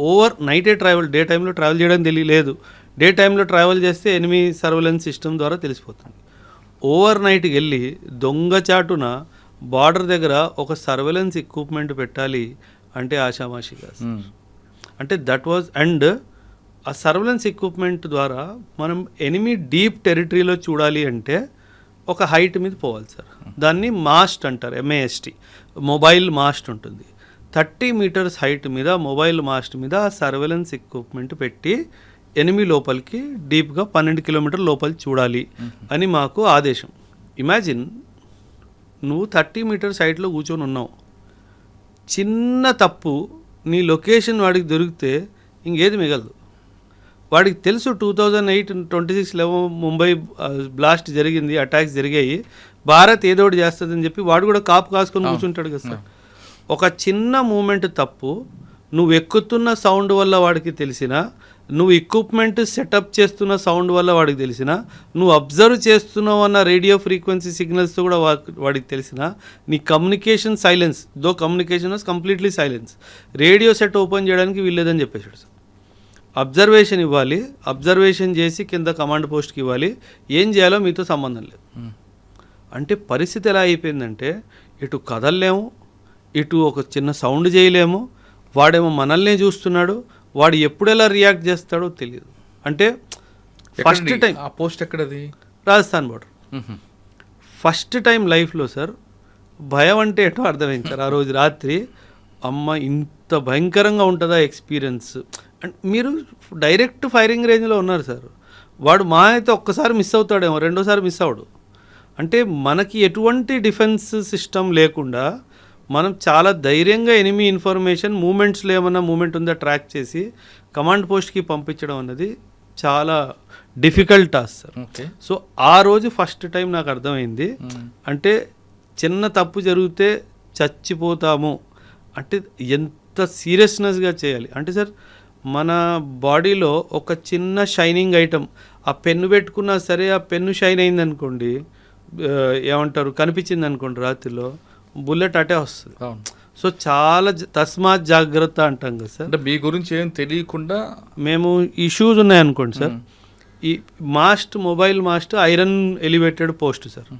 ఓవర్ నైటే ట్రావెల్, డే టైంలో ట్రావెల్ చేయడం తెలియలేదు, డే టైంలో ట్రావెల్ చేస్తే ఎనిమీ సర్వేలెన్స్ సిస్టమ్ ద్వారా తెలిసిపోతుంది. ఓవర్ నైట్కి వెళ్ళి దొంగచాటున బార్డర్ దగ్గర ఒక సర్వేలెన్స్ ఎక్విప్మెంట్ పెట్టాలి అంటే ఆషామాషిగా సార్. అంటే దట్ వాజ్, అండ్ ఆ సర్వేలెన్స్ ఎక్విప్మెంట్ ద్వారా మనం ఎనిమీ డీప్ టెరిటరీలో చూడాలి అంటే ఒక హైట్ మీద పోవాలి సార్. దాన్ని మాస్ట్ అంటారు, MAST, మొబైల్ మాస్ట్ ఉంటుంది. 30 మీటర్స్ హైట్ మీద మొబైల్ మాస్ట్ మీద ఆ సర్వేలెన్స్ ఎక్విప్మెంట్ పెట్టి ఎనిమీ లోపలికి డీప్గా 12 కిలోమీటర్ లోపలికి చూడాలి అని మాకు ఆదేశం. ఇమాజిన్, నువ్వు 30 మీటర్స్ హైట్లో కూర్చొని ఉన్నావు, చిన్న తప్పు నీ లొకేషన్ వాడికి దొరికితే ఇంకేది మిగలదు. వాడికి తెలుసు 2008-26 ముంబై బ్లాస్ట్ జరిగింది, అటాక్స్ జరిగాయి, భారత్ ఏదో ఒకటి చేస్తుందని చెప్పి వాడు కూడా కాపు కాసుకొని కూర్చుంటాడు కదా సార్. ఒక చిన్న మూమెంట్ తప్పు నువ్వు ఎక్కుతున్న సౌండ్ వల్ల వాడికి తెలిసినా, నువ్వు ఎక్విప్మెంట్ సెటప్ చేస్తున్న సౌండ్ వల్ల వాడికి తెలిసినా, నువ్వు అబ్జర్వ్ చేస్తున్నావు అన్న రేడియో ఫ్రీక్వెన్సీ సిగ్నల్స్తో కూడా వాడికి తెలిసినా, నీ communication silence, though communication was completely silence, radio set open చేయడానికి వీల్లేదని చెప్పేసాడు సార్. అబ్జర్వేషన్ ఇవ్వాలి, అబ్జర్వేషన్ చేసి కింద కమాండ్ పోస్ట్కి ఇవ్వాలి, ఏం చేయాలో మీతో సంబంధం లేదు. అంటే పరిస్థితి ఎలా అయిపోయిందంటే, ఇటు కదలలేము, ఇటు ఒక చిన్న సౌండ్ చేయలేము, వాడేమో మనల్నే చూస్తున్నాడు, వాడు ఎప్పుడు ఎలా రియాక్ట్ చేస్తాడో తెలియదు. అంటే ఫస్ట్ టైం ఆ పోస్ట్ ఎక్కడది? రాజస్థాన్ బార్డర్. ఫస్ట్ టైం లైఫ్లో సార్ భయం అంటే ఎటో అర్థమైంది సార్. ఆ రోజు రాత్రి అమ్మ ఇంత భయంకరంగా ఉంటుందా ఎక్స్పీరియన్స్. అండ్ మీరు డైరెక్ట్ ఫైరింగ్ రేంజ్లో ఉన్నారు సార్. వాడు మా అయితే ఒక్కసారి మిస్ అవుతాడేమో, రెండోసారి మిస్ అవడు. అంటే మనకి ఎటువంటి డిఫెన్స్ సిస్టమ్ లేకుండా మనం చాలా ధైర్యంగా ఎనిమీ ఇన్ఫర్మేషన్ మూమెంట్స్లో ఏమన్నా మూమెంట్ ఉందా ట్రాక్ చేసి కమాండ్ పోస్ట్కి పంపించడం అన్నది చాలా డిఫికల్ట్ టాస్క్ సార్. సో ఆ రోజు ఫస్ట్ టైం నాకు అర్థమైంది, అంటే చిన్న తప్పు జరిగితే చచ్చిపోతాము అంటే ఎంత సీరియస్నెస్గా చేయాలి. అంటే సార్ మన బాడీలో ఒక చిన్న షైనింగ్ ఐటమ్, ఆ పెన్ను పెట్టుకున్నా సరే ఆ పెన్ను షైన్ అయింది అనుకోండి, ఏమంటారు కనిపించింది అనుకోండి రాత్రిలో, బుల్లెట్ అటే వస్తుంది. సో చాలా తస్మాత్ జాగ్రత్త అంటాం కదా సార్. అంటే మీ గురించి ఏం తెలియకుండా మేము ఈ షూస్ ఉన్నాయనుకోండి సార్, ఈ mast, mobile mast iron elevated post sir.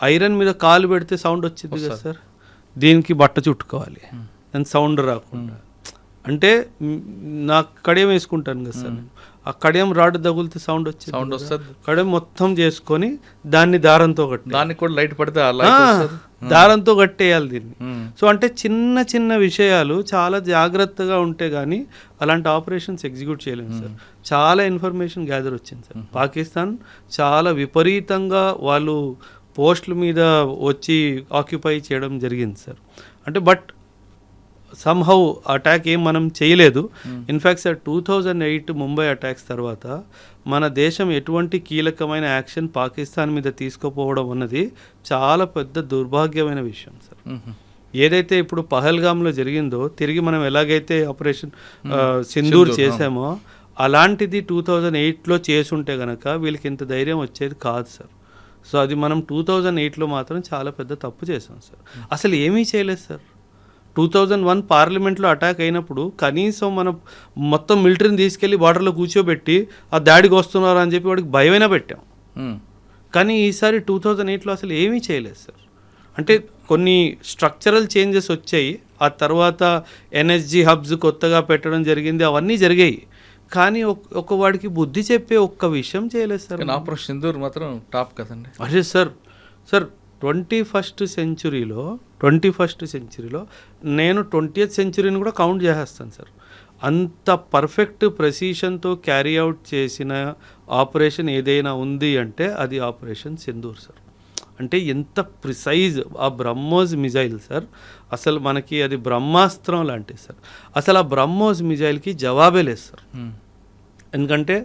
Iron మీద కాలు పెడితే సౌండ్ వచ్చింది కదా సార్, దీనికి బట్ట చుట్టుకోవాలి దాని సౌండ్ రాకుండా. అంటే నాకు కడియం వేసుకుంటాను కదా సార్, ఆ కడియం రాడ్ తగులితే సౌండ్ వస్తుంది, కడియం మొత్తం చేసుకొని దాన్ని దారంతో కట్టి, దానికి కూడా లైట్ పడితే దారంతో కట్టేయాలి దీన్ని. సో అంటే చిన్న చిన్న విషయాలు చాలా జాగ్రత్తగా ఉంటే కానీ అలాంటి ఆపరేషన్స్ ఎగ్జిక్యూట్ చేయలేము సార్. చాలా ఇన్ఫర్మేషన్ గ్యాదర్ వచ్చింది సార్. పాకిస్తాన్ చాలా విపరీతంగా వాళ్ళు పోస్టుల మీద వచ్చి ఆక్యుపై చేయడం జరిగింది సార్. అంటే బట్ సమ్హౌ అటాక్ ఏం మనం చేయలేదు. ఇన్ఫ్యాక్ట్ సార్ 2008 ముంబై అటాక్స్ తర్వాత మన దేశం ఎటువంటి కీలకమైన యాక్షన్ పాకిస్తాన్ మీద తీసుకుపోవడం అన్నది చాలా పెద్ద దుర్భాగ్యమైన విషయం సార్. ఏదైతే ఇప్పుడు పహల్గామ్లో జరిగిందో తిరిగి మనం ఎలాగైతే ఆపరేషన్ సింధూర్ చేసామో అలాంటిది 2008లో చేసుంటే కనుక వీళ్ళకి ఇంత ధైర్యం వచ్చేది కాదు సార్. సో అది మనం 2008లో మాత్రం చాలా పెద్ద తప్పు చేసాం సార్. అసలు ఏమీ చేయలేదు సార్. 2001 పార్లమెంట్లో అటాక్ అయినప్పుడు కనీసం మనం మొత్తం మిలిటరీని తీసుకెళ్లి బార్డర్లో కూర్చోబెట్టి ఆ దాడికి వస్తున్నారు అని చెప్పి వాడికి భయమైనా పెట్టాం. కానీ ఈసారి 2008లో అసలు ఏమీ చేయలేదు సార్. అంటే కొన్ని స్ట్రక్చరల్ చేంజెస్ వచ్చాయి, ఆ తర్వాత ఎన్ఎస్జీ హబ్స్ కొత్తగా పెట్టడం జరిగింది, అవన్నీ జరిగాయి. కానీ ఒక వాడికి బుద్ధి చెప్పే ఒక్క విషయం చేయలేదు సార్. ఆపరేషన్ సింధూర్ మాత్రం టాప్ కదండి. అదే సార్. సార్ 21st సెంచురీలో నేను 20th సెంచురీని కూడా కౌంట్ చేసేస్తాను సార్. అంత పర్ఫెక్ట్ ప్రెసిషన్తో క్యారీ అవుట్ చేసిన ఆపరేషన్ ఏదైనా ఉంది అంటే అది ఆపరేషన్ సింధూర్ సార్. అంటే ఎంత ప్రిసైజ్ ఆ బ్రహ్మోస్ మిజైల్ సార్. అసలు మనకి అది బ్రహ్మాస్త్రం లాంటిది సార్. అసలు ఆ బ్రహ్మోస్ మిజైల్కి జవాబే లేదు సార్. ఎందుకంటే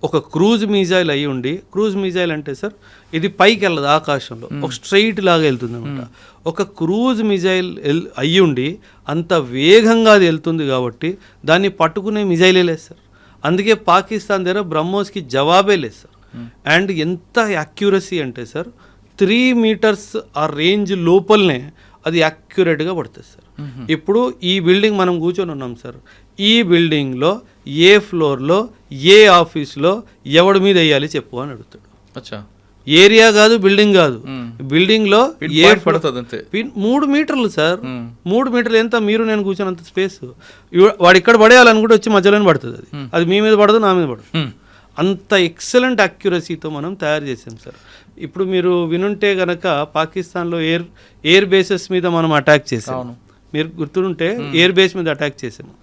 ఒక క్రూజ్ మిజైల్ అయ్యి ఉండి, క్రూజ్ మిజైల్ అంటే సార్ ఇది పైకి వెళ్ళదు ఆకాశంలో, ఒక స్ట్రైట్ లాగా వెళ్తుంది అనమాట. ఒక క్రూజ్ మిజైల్ అయ్యి ఉండి అంత వేగంగా అది వెళ్తుంది కాబట్టి దాన్ని పట్టుకునే మిజైలే లేదు సార్. అందుకే పాకిస్తాన్ దగ్గర బ్రహ్మోస్కి జవాబే లేదు సార్. అండ్ ఎంత యాక్యురసీ అంటే సార్ 3 మీటర్స్ ఆ రేంజ్ లోపలనే అది యాక్యురేట్గా పడుతుంది సార్. ఇప్పుడు ఈ బిల్డింగ్ మనం కూర్చొని ఉన్నాం సార్. ఈ బిల్డింగ్లో ఏ ఫ్లోర్లో ఏ ఆఫీస్లో ఎవడి మీద వేయాలి చెప్పు అని అడుగుతాడు. అచ్చా, ఏరియా కాదు, బిల్డింగ్ కాదు, బిల్డింగ్లో ఏ పడుతుంది అంతే. 3 మీటర్లు సార్. 3 మీటర్లు ఎంత మీరు నేను కూర్చొని స్పేస్. వాడు ఇక్కడ పడేయాలనుకుంటే వచ్చి మధ్యలోనే పడుతుంది. అది మీ మీద పడదు, నా మీద పడదు. అంత ఎక్సలెంట్ అక్యురసీతో మనం తయారు చేసాం సార్. ఇప్పుడు మీరు వినుంటే గనక పాకిస్తాన్లో ఎయిర్ బేసెస్ మీద మనం అటాక్ చేసాము. మీరు గుర్తుంటే ఎయిర్ బేస్ మీద అటాక్ చేసాము.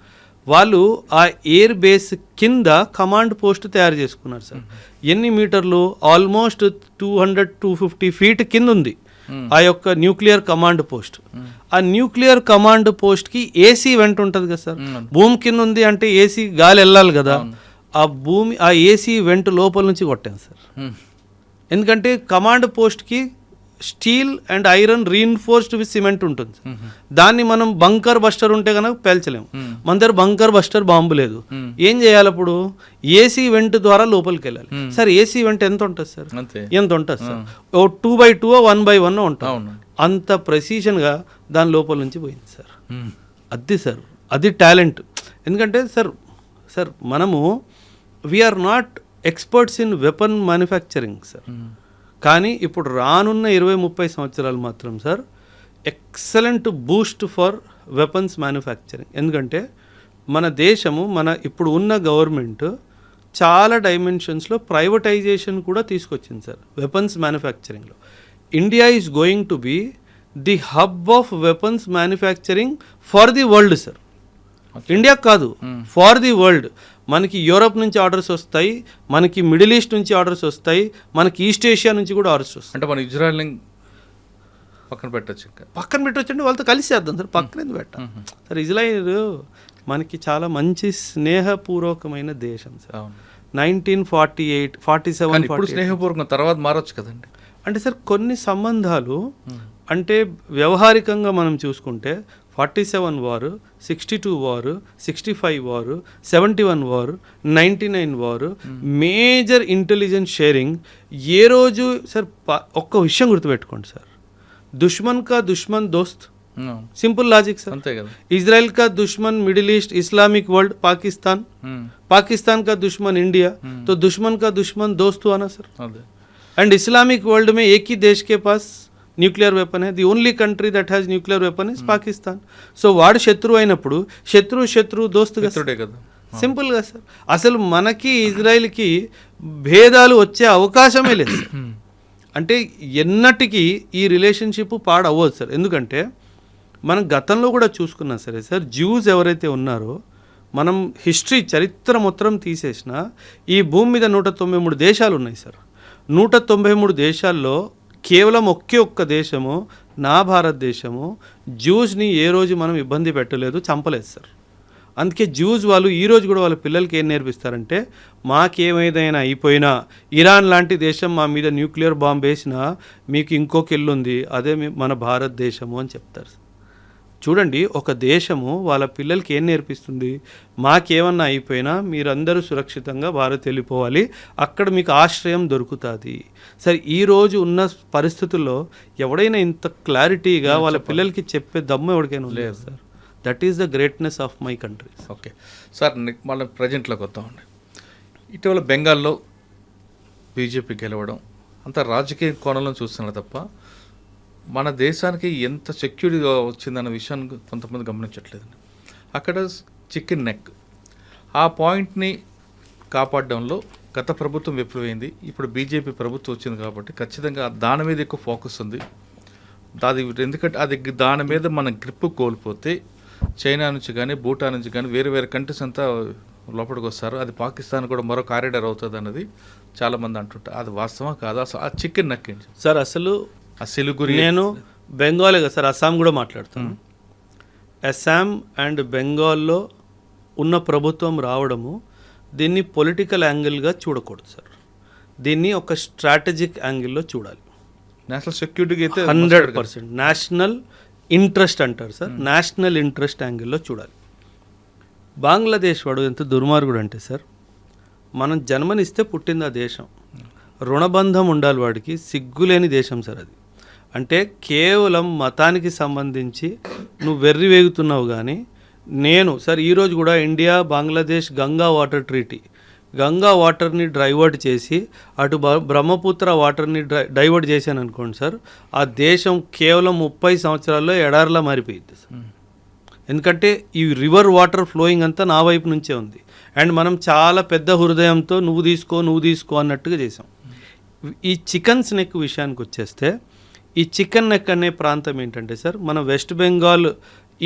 వాళ్ళు ఆ ఎయిర్ బేస్ కింద కమాండ్ పోస్ట్ తయారు చేసుకున్నారు సార్. ఎన్ని మీటర్లు? ఆల్మోస్ట్ 200-250 ఫీట్ కింద ఉంది ఆ యొక్క న్యూక్లియర్ కమాండ్ పోస్ట్. ఆ న్యూక్లియర్ కమాండ్ పోస్ట్కి ఏసీ వెంట ఉంటుంది కదా సార్. భూమి కింద ఉంది అంటే ఏసీ గాలి వెళ్ళాలి కదా. ఆ ఏసీ వెంట లోపల నుంచి కొట్టాను సార్. ఎందుకంటే కమాండ్ పోస్ట్కి steel and iron reinforced with cement ఉంటుంది. దాన్ని మనం బంకర్ బస్టర్ ఉంటే కనుక పేల్చలేము. మన దగ్గర బంకర్ బస్టర్ బాంబు లేదు. ఏం చేయాలి అప్పుడు? ఏసీ వెంట్ ద్వారా లోపలికి వెళ్ళాలి సార్. ఏసీ వెంట్ ఎంత ఉంటుంది సార్? ఎంత ఉంటుంది సార్? 2x2 1x1 ఉంటుంది. అంత ప్రెసిషన్గా దాని లోపల నుంచి పోయింది సార్. అది సార్, అది టాలెంట్. ఎందుకంటే సార్ మనము we are not experts in weapon manufacturing sir. కానీ ఇప్పుడు రానున్న 20-30 సంవత్సరాలు మాత్రం sir excellent boost for weapons manufacturing. ఎందుకంటే మన దేశము, మన ఇప్పుడు ఉన్న గవర్నమెంట్ చాలా డైమెన్షన్స్లో ప్రైవేటైజేషన్ కూడా తీసుకొచ్చింది సార్ వెపన్స్ మ్యానుఫ్యాక్చరింగ్లో. India is going to be the hub of weapons manufacturing for the world sir. India కాదు, ఫార్ ది వరల్డ్. మనకి యూరోప్ నుంచి ఆర్డర్స్ వస్తాయి, మనకి మిడిల్ ఈస్ట్ నుంచి ఆర్డర్స్ వస్తాయి, మనకి ఈస్ట్ ఏషియా నుంచి కూడా ఆర్డర్స్ వస్తాయి. అంటే మన ఇజ్రాయెల్ పక్కన పెట్టచ్చు అంటే వాళ్ళతో కలిసి చేద్దాం సార్. పక్కన ఎందుకు పెట్టాం సార్? ఇజ్రాయిల్ మనకి చాలా మంచి స్నేహపూర్వకమైన దేశం సార్. 1947 స్నేహపూర్వకం తర్వాత మారచ్చు కదండి. అంటే సార్ కొన్ని సంబంధాలు అంటే వ్యవహారికంగా మనం చూసుకుంటే 47 వారు, 62 వారు, 65 వారు, 71 వారు, 99 వారు, మేజర్ ఇంటెలిజెన్స్ షేరింగ్. ఏ రోజు సార్ ఒక్క విషయం గుర్తుపెట్టుకోండి సార్, దుష్మన్ కా దుష్మన్ దోస్త్. సింపుల్ లాజిక్ సార్, అంతే కదా. ఇజ్రాయెల్ కా దుష్మన్ middle east, Islamic world Pakistan, Pakistan का दुश्मन इंडिया, तो दुश्मन का दुश्मन दोस्त हुआ ना सर. एंड इस्लामिक वर्ल्ड में एक ही देश के पास nuclear weapon the only country that has nuclear weapon is Pakistan. So వాడు శత్రువు అయినప్పుడు శత్రువు దోస్తుగా కదా. సింపుల్గా సార్. అసలు మనకి ఇజ్రాయిల్కి భేదాలు వచ్చే అవకాశమే లేదు. అంటే ఎన్నటికీ ఈ రిలేషన్షిప్ పాడవ్వదు సార్. ఎందుకంటే మనం గతంలో కూడా చూసుకున్నా సరే సార్, జ్యూస్ ఎవరైతే ఉన్నారో మనం హిస్టరీ చరిత్ర మొత్తం తీసేసినా ఈ భూమి మీద 193 దేశాలు ఉన్నాయి సార్. 193 దేశాల్లో కేవలం ఒక్క దేశము, నా భారతదేశము, జ్యూస్ని ఏ రోజు మనం ఇబ్బంది పెట్టలేదు, చంపలేదు సార్. అందుకే జ్యూస్ వాళ్ళు ఈరోజు కూడా వాళ్ళ పిల్లలకి ఏం నేర్పిస్తారంటే, మాకేమైనా అయిపోయినా ఇరాన్ లాంటి దేశం మా మీద న్యూక్లియర్ బాంబ్ వేసినా మీకు ఇంకొక ఇల్లు ఉంది, అదే మన భారతదేశము అని చెప్తారు. చూడండి, ఒక దేశము వాళ్ళ పిల్లలకి ఏం నేర్పిస్తుంది, మాకేమన్నా అయిపోయినా మీరందరూ సురక్షితంగా భారత్ వెళ్ళిపోవాలి, అక్కడ మీకు ఆశ్రయం దొరుకుతుంది. సరే, ఈరోజు ఉన్న పరిస్థితుల్లో ఎవడైనా ఇంత క్లారిటీగా వాళ్ళ పిల్లలకి చెప్పే దమ్ము ఎవరికైనా లేదు sir. That is the greatness of my country. Okay sir, మళ్ళీ ప్రజెంట్లోకి వద్దామండి. ఇటీవల బెంగాల్లో బీజేపీ గెలవడం అంత రాజకీయ కోణంలో చూస్తున్నారు తప్ప మన దేశానికి ఎంత సెక్యూరిటీగా వచ్చిందన్న విషయాన్ని కొంతమంది గమనించట్లేదండి. అక్కడ చికెన్ నెక్ ఆ పాయింట్ని కాపాడడంలో గత ప్రభుత్వం విఫలమైంది. ఇప్పుడు బీజేపీ ప్రభుత్వం వచ్చింది కాబట్టి ఖచ్చితంగా దాని మీద ఎక్కువ ఫోకస్ ఉంది. ఎందుకంటే అది దాని మీద మన గ్రిప్ కోల్పోతే చైనా నుంచి కానీ భూటాన్ నుంచి కానీ వేరే కంట్రీస్ అంతా లోపలికి వస్తారు. అది పాకిస్తాన్ కూడా మరో కారిడార్ అవుతుంది అన్నది చాలామంది అంటుంటారు. అది వాస్తవా కాదా? అసలు ఆ చికెన్ నెక్ ఏంటి సార్? అసలు ఆ సిలిగురి, నేను బెంగాలే కదా సార్, అస్సాం కూడా మాట్లాడుతాను. అస్సాం అండ్ బెంగాల్లో ఉన్న ప్రభుత్వం రావడము, దీన్ని పొలిటికల్ యాంగిల్గా చూడకూడదు సార్. దీన్ని ఒక స్ట్రాటజిక్ యాంగిల్లో చూడాలి. నేషనల్ సెక్యూరిటీకి అయితే 100% నేషనల్ ఇంట్రెస్ట్ అంటారు సార్, నేషనల్ ఇంట్రెస్ట్ యాంగిల్లో చూడాలి. బంగ్లాదేశ్ వాడు ఎంత దుర్మార్గుడు అంటే సార్, మనం జన్మనిస్తే పుట్టింది ఆ దేశం, రుణబంధం ఉండాలి వాడికి, సిగ్గులేని దేశం సార్ అది. అంటే కేవలం మతానికి సంబంధించి నువ్వు వెర్రి వేగుతున్నావు. కానీ నేను సార్ ఈరోజు కూడా India Bangladesh Ganga water treaty, Ganga వాటర్ని డైవర్ట్ చేసి అటు బ్రహ్మపుత్ర వాటర్ని డైవర్ట్ చేశాను అనుకోండి సార్, ఆ దేశం కేవలం 30 సంవత్సరాల్లో ఎడారిలా మారిపోయింది సార్. ఎందుకంటే ఈ రివర్ వాటర్ ఫ్లోయింగ్ అంతా నా వైపు నుంచే ఉంది. అండ్ మనం చాలా పెద్ద హృదయంతో నువ్వు తీసుకో అన్నట్టుగా చేసాం. ఈ చికెన్స్ నెక్ విషయానికి వచ్చేస్తే, ఈ చికెన్ నెక్ అనే ప్రాంతం ఏంటంటే సార్, మన వెస్ట్ బెంగాల్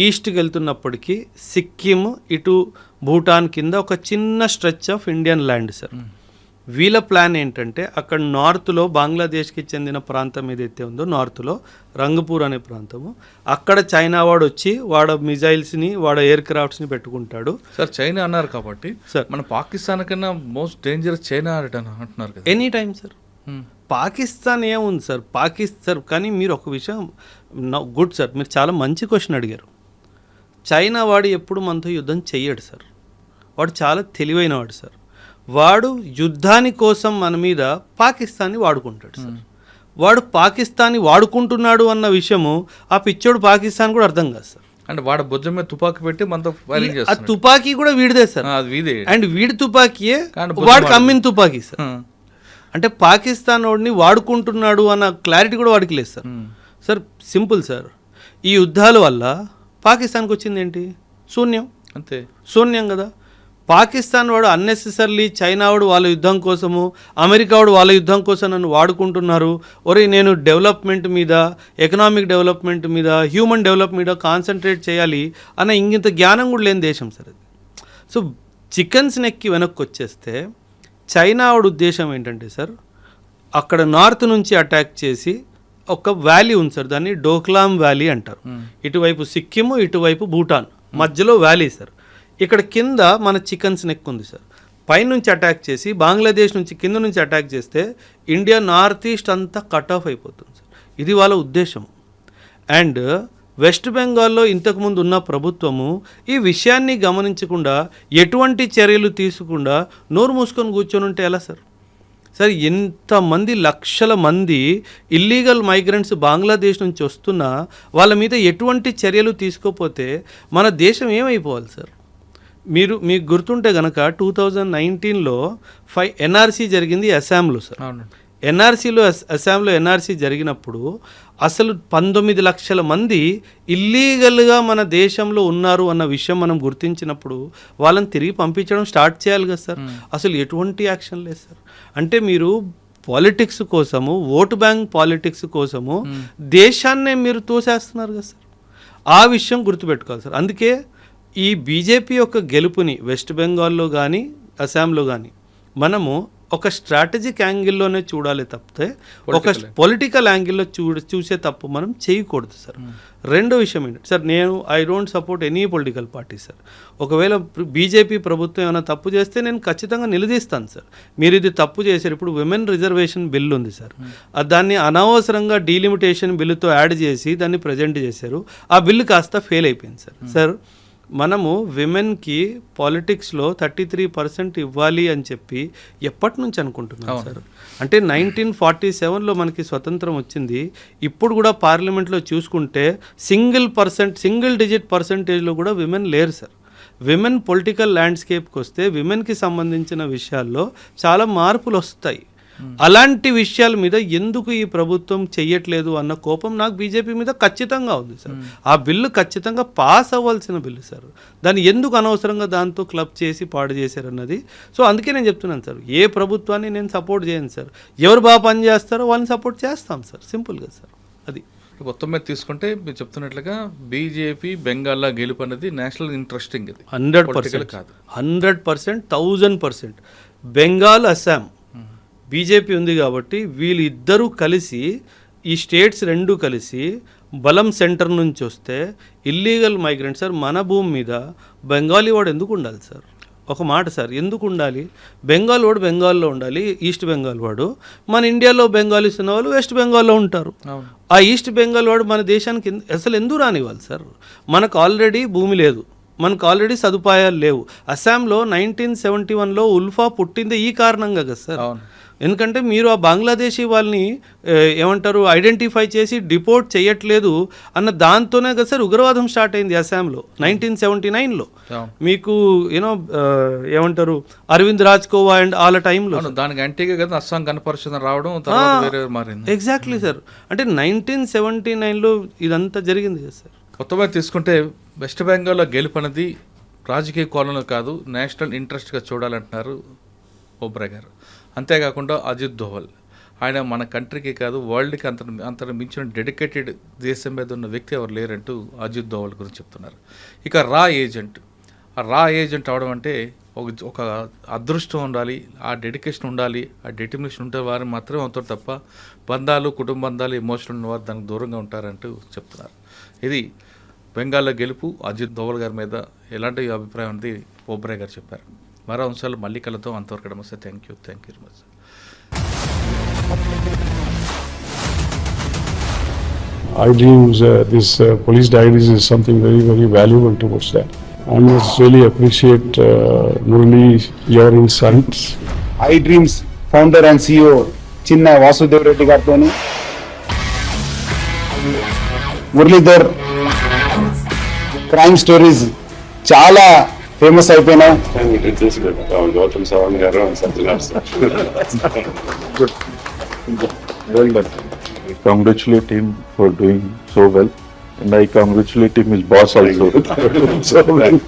ఈస్ట్కి వెళ్తున్నప్పటికీ సిక్కిం ఇటు భూటాన్ కింద ఒక చిన్న stretch of Indian land sir. వీళ్ళ ప్లాన్ ఏంటంటే, అక్కడ నార్త్లో బంగ్లాదేశ్కి చెందిన ప్రాంతం ఏదైతే ఉందో, నార్త్లో రంగపూర్ అనే ప్రాంతము, అక్కడ చైనా వాడు వచ్చి వాడు మిజైల్స్ని వాడు ఎయిర్ క్రాఫ్ట్స్ని పెట్టుకుంటాడు సార్. చైనా అన్నారు కాబట్టి సార్, మన పాకిస్తాన్ కన్నా మోస్ట్ డేంజరస్ చైనా అంటున్నారు కదా. Any time sir. పాకిస్తాన్ ఏముంది సార్, పాకిస్తాన్. కానీ మీరు ఒక విషయం గుడ్ సార్, మీరు చాలా మంచి క్వశ్చన్ అడిగారు. చైనా వాడు ఎప్పుడు మనతో యుద్ధం చెయ్యడు సార్, వాడు చాలా తెలివైన వాడు సార్. వాడు యుద్ధాని కోసం మన మీద పాకిస్తాన్ని వాడుకుంటాడు సార్. వాడు పాకిస్తాన్ని వాడుకుంటున్నాడు అన్న విషయము ఆ పిచ్చోడు పాకిస్తాన్ కూడా అర్థం కాదు సార్. అంటే వాడు భుజం మీద తుపాకీ పెట్టి మనతో ఫైరింగ్ ఆ చేస్తాడు. తుపాకీ కూడా వీడిదే సార్, అండ్ వీడి తుపాకీయే వాడికి అమ్మిన తుపాకీ సార్. అంటే పాకిస్తాన్ వాడిని వాడుకుంటున్నాడు అన్న క్లారిటీ కూడా వాడికి లేదు సార్. సార్ సింపుల్ సార్, ఈ యుద్ధాల వల్ల పాకిస్తాన్కి వచ్చింది ఏంటి? శూన్యం. అంతే, శూన్యం కదా. పాకిస్తాన్ వాడు అన్నెసెసర్లీ చైనా వాడు వాళ్ళ యుద్ధం కోసము, అమెరికా వాడు వాళ్ళ యుద్ధం కోసం నన్ను వాడుకుంటున్నారు, ఒరే నేను డెవలప్మెంట్ మీద, ఎకనామిక్ డెవలప్మెంట్ మీద, హ్యూమన్ డెవలప్మెంట్ మీద కాన్సన్ట్రేట్ చేయాలి అన్న ఇంత జ్ఞానం కూడా లేని దేశం సార్ అది. సో చికెన్స్ నెక్కి వెనక్కి వచ్చేస్తే, చైనా వాడు ఉద్దేశం ఏంటంటే సార్, అక్కడ నార్త్ నుంచి అటాక్ చేసి ఒక వ్యాలీ ఉంది సార్, దాన్ని డోక్లాం వ్యాలీ అంటారు. ఇటువైపు సిక్కిము, ఇటువైపు భూటాన్, మధ్యలో వ్యాలీ సార్. ఇక్కడ కింద మన చికెన్స్ నెక్ ఉంది సార్. పైనుంచి అటాక్ చేసి బంగ్లాదేశ్ నుంచి కింద నుంచి అటాక్ చేస్తే ఇండియా నార్త్ ఈస్ట్ అంతా కట్ ఆఫ్ అయిపోతుంది సార్. ఇది వాళ్ళ ఉద్దేశం. అండ్ వెస్ట్ బెంగాల్లో ఇంతకుముందు ఉన్న ప్రభుత్వము ఈ విషయాన్ని గమనించకుండా, ఎటువంటి చర్యలు తీసుకుండా నోరు మూసుకొని కూర్చొని ఉంటే ఎలా సార్? సార్, ఎంతమంది లక్షల మంది ఇల్లీగల్ మైగ్రెంట్స్ బంగ్లాదేశ్ నుంచి వస్తున్నా వాళ్ళ మీద ఎటువంటి చర్యలు తీసుకోకపోతే మన దేశం ఏమైపోవాలి సార్? మీకు గుర్తుంటే కనుక 2019లో 5 ఎన్ఆర్సీ జరిగింది అస్సాంలో సార్. అస్సాంలో ఎన్ఆర్సీ జరిగినప్పుడు అసలు 19 లక్షల మంది ఇల్లీగల్గా మన దేశంలో ఉన్నారు అన్న విషయం మనం గుర్తించినప్పుడు వాళ్ళని తిరిగి పంపించడం స్టార్ట్ చేయాలి కదా సార్. అసలు ఎటువంటి యాక్షన్ లేదు సార్. అంటే మీరు పాలిటిక్స్ కోసము, ఓటు బ్యాంక్ పాలిటిక్స్ కోసము దేశాన్నే మీరు తోసేస్తున్నారు కదా సార్. ఆ విషయం గుర్తుపెట్టుకోవాలి సార్. అందుకే ఈ బీజేపీ యొక్క గెలుపుని వెస్ట్ బెంగాల్లో కానీ అస్సాంలో కానీ మనము ఒక స్ట్రాటజిక్ యాంగిల్లోనే చూడాలి తప్పితే ఒక పొలిటికల్ యాంగిల్లో చూసే తప్పు మనం చేయకూడదు సార్. రెండో విషయం ఏంటంటే సార్, నేను I don't support any political party sir. ఒకవేళ బీజేపీ ప్రభుత్వం ఏమైనా తప్పు చేస్తే నేను ఖచ్చితంగా నిలదీస్తాను సార్. మీరు ఇది తప్పు చేశారు. ఇప్పుడు విమెన్ రిజర్వేషన్ బిల్ ఉంది సార్, దాన్ని అనవసరంగా డీలిమిటేషన్ బిల్లుతో యాడ్ చేసి దాన్ని ప్రజెంట్ చేశారు. ఆ బిల్లు కాస్త ఫెయిల్ అయిపోయింది సార్. సార్, మనము విమెన్కి పాలిటిక్స్లో 33% ఇవ్వాలి అని చెప్పి ఎప్పటి నుంచి అనుకుంటున్నాం సార్? అంటే 1947లో మనకి స్వతంత్రం వచ్చింది. ఇప్పుడు కూడా పార్లమెంట్లో చూసుకుంటే సింగిల్ డిజిట్ పర్సంటేజ్లో కూడా విమెన్ లేరు సార్. విమెన్ పొలిటికల్ ల్యాండ్స్కేప్కి వస్తే విమెన్కి సంబంధించిన విషయాల్లో చాలా మార్పులు వస్తాయి. అలాంటి విషయాల మీద ఎందుకు ఈ ప్రభుత్వం చెయ్యట్లేదు అన్న కోపం నాకు బీజేపీ మీద ఖచ్చితంగా ఉంది సార్. ఆ బిల్లు ఖచ్చితంగా పాస్ అవ్వాల్సిన బిల్లు సార్. దాన్ని ఎందుకు అనవసరంగా దాంతో క్లబ్ చేసి పాడు చేశారన్నది. సో అందుకే నేను చెప్తున్నాను సార్, ఏ ప్రభుత్వాన్ని నేను సపోర్ట్ చేయను సార్. ఎవరు బాగా పని చేస్తారో వాళ్ళని సపోర్ట్ చేస్తాం సార్, సింపుల్గా సార్. అది మొత్తం మీద తీసుకుంటే మీరు చెప్తున్నట్లుగా బీజేపీ బెంగాల్లో గెలుపు అనేది నేషనల్ ఇంట్రెస్టింగ్, ఇది 100% కాదు. 100%, 1000%. బెంగాల్, అస్సాం బీజేపీ ఉంది కాబట్టి వీళ్ళిద్దరూ కలిసి, ఈ స్టేట్స్ రెండు కలిసి బలం సెంటర్ నుంచి వస్తే ఇల్లీగల్ మైగ్రెంట్ సార్ మన భూమి మీద బెంగాలీ వాడు ఎందుకు ఉండాలి సార్? ఒక మాట సార్, ఎందుకు ఉండాలి? బెంగాల్ వాడు బెంగాల్లో ఉండాలి, ఈస్ట్ బెంగాల్ వాడు. మన ఇండియాలో బెంగాలీస్ ఉన్న వాళ్ళు వెస్ట్ బెంగాల్లో ఉంటారు. ఆ ఈస్ట్ బెంగాల్ వాడు మన దేశానికి అసలు ఎందుకు రానివ్వాలి సార్? మనకు ఆల్రెడీ భూమి లేదు, మనకు ఆల్రెడీ సదుపాయాలు లేవు. అస్సాంలో 1971లో ఉల్ఫా పుట్టింది ఈ కారణంగా కదా సార్. ఎందుకంటే మీరు ఆ బంగ్లాదేశీ వాళ్ళని ఏమంటారు ఐడెంటిఫై చేసి డిపోర్ట్ చేయట్లేదు అన్న దాంతోనే కదా సార్ ఉగ్రవాదం స్టార్ట్ అయింది అస్సాంలో 1979లో. మీకు యూనో ఏమంటారు అరవింద్ రాజ్కోవా అండ్ వాళ్ళ టైంలో దానికి యాంటీగా కదా అస్సాం గణపరిషత్ రావడం మారింది. Exactly sir. అంటే 1979లో ఇదంతా జరిగింది కదా సార్. కొత్తగా తీసుకుంటే వెస్ట్ బెంగాల్లో గెలుపు అనేది రాజకీయ కోణంలో కాదు, నేషనల్ ఇంట్రెస్ట్గా చూడాలంటున్నారు ఓబ్రాయ్ గారు. అంతేకాకుండా అజిత్ దోవల్, ఆయన మన కంట్రీకి కాదు వరల్డ్కి అంతకు మించిన డెడికేటెడ్ దేశం మీద ఉన్న వ్యక్తి ఎవరు లేరంటూ అజిత్ దోవల్ గురించి చెప్తున్నారు. ఇక రా ఏజెంట్ అవడం అంటే ఒక అదృష్టం ఉండాలి, ఆ డెడికేషన్ ఉండాలి, ఆ డెటర్మినేషన్ ఉంటే వారు మాత్రమే అవుతారు తప్ప బంధాలు, కుటుంబ బంధాలు, ఎమోషనల్ ఉన్నవారు దానికి దూరంగా ఉంటారంటూ చెప్తున్నారు. ఇది బెంగాల్లో గెలుపు అజిత్ దోవల్ గారి మీద ఎలాంటి అభిప్రాయం అనేది ఓబ్రాయ్ గారు చెప్పారు. మరో అంశాలు మళ్ళీ కలుద్దాం. అంతవరకు నమస్తే. Thank you very much. I dreams, this police diaries is something very, very valuable towards that. I must really appreciate Murali, your insights. I dreams founder and CEO Chinna Vasudev Reddy గారితోని Muralidhar crime stories చాలా famous అయిపోయినాయి. Gautam Savan garu and Satyanar sir. Good. Well done. I congratulate him for doing so well, and I congratulate him his boss also. So well.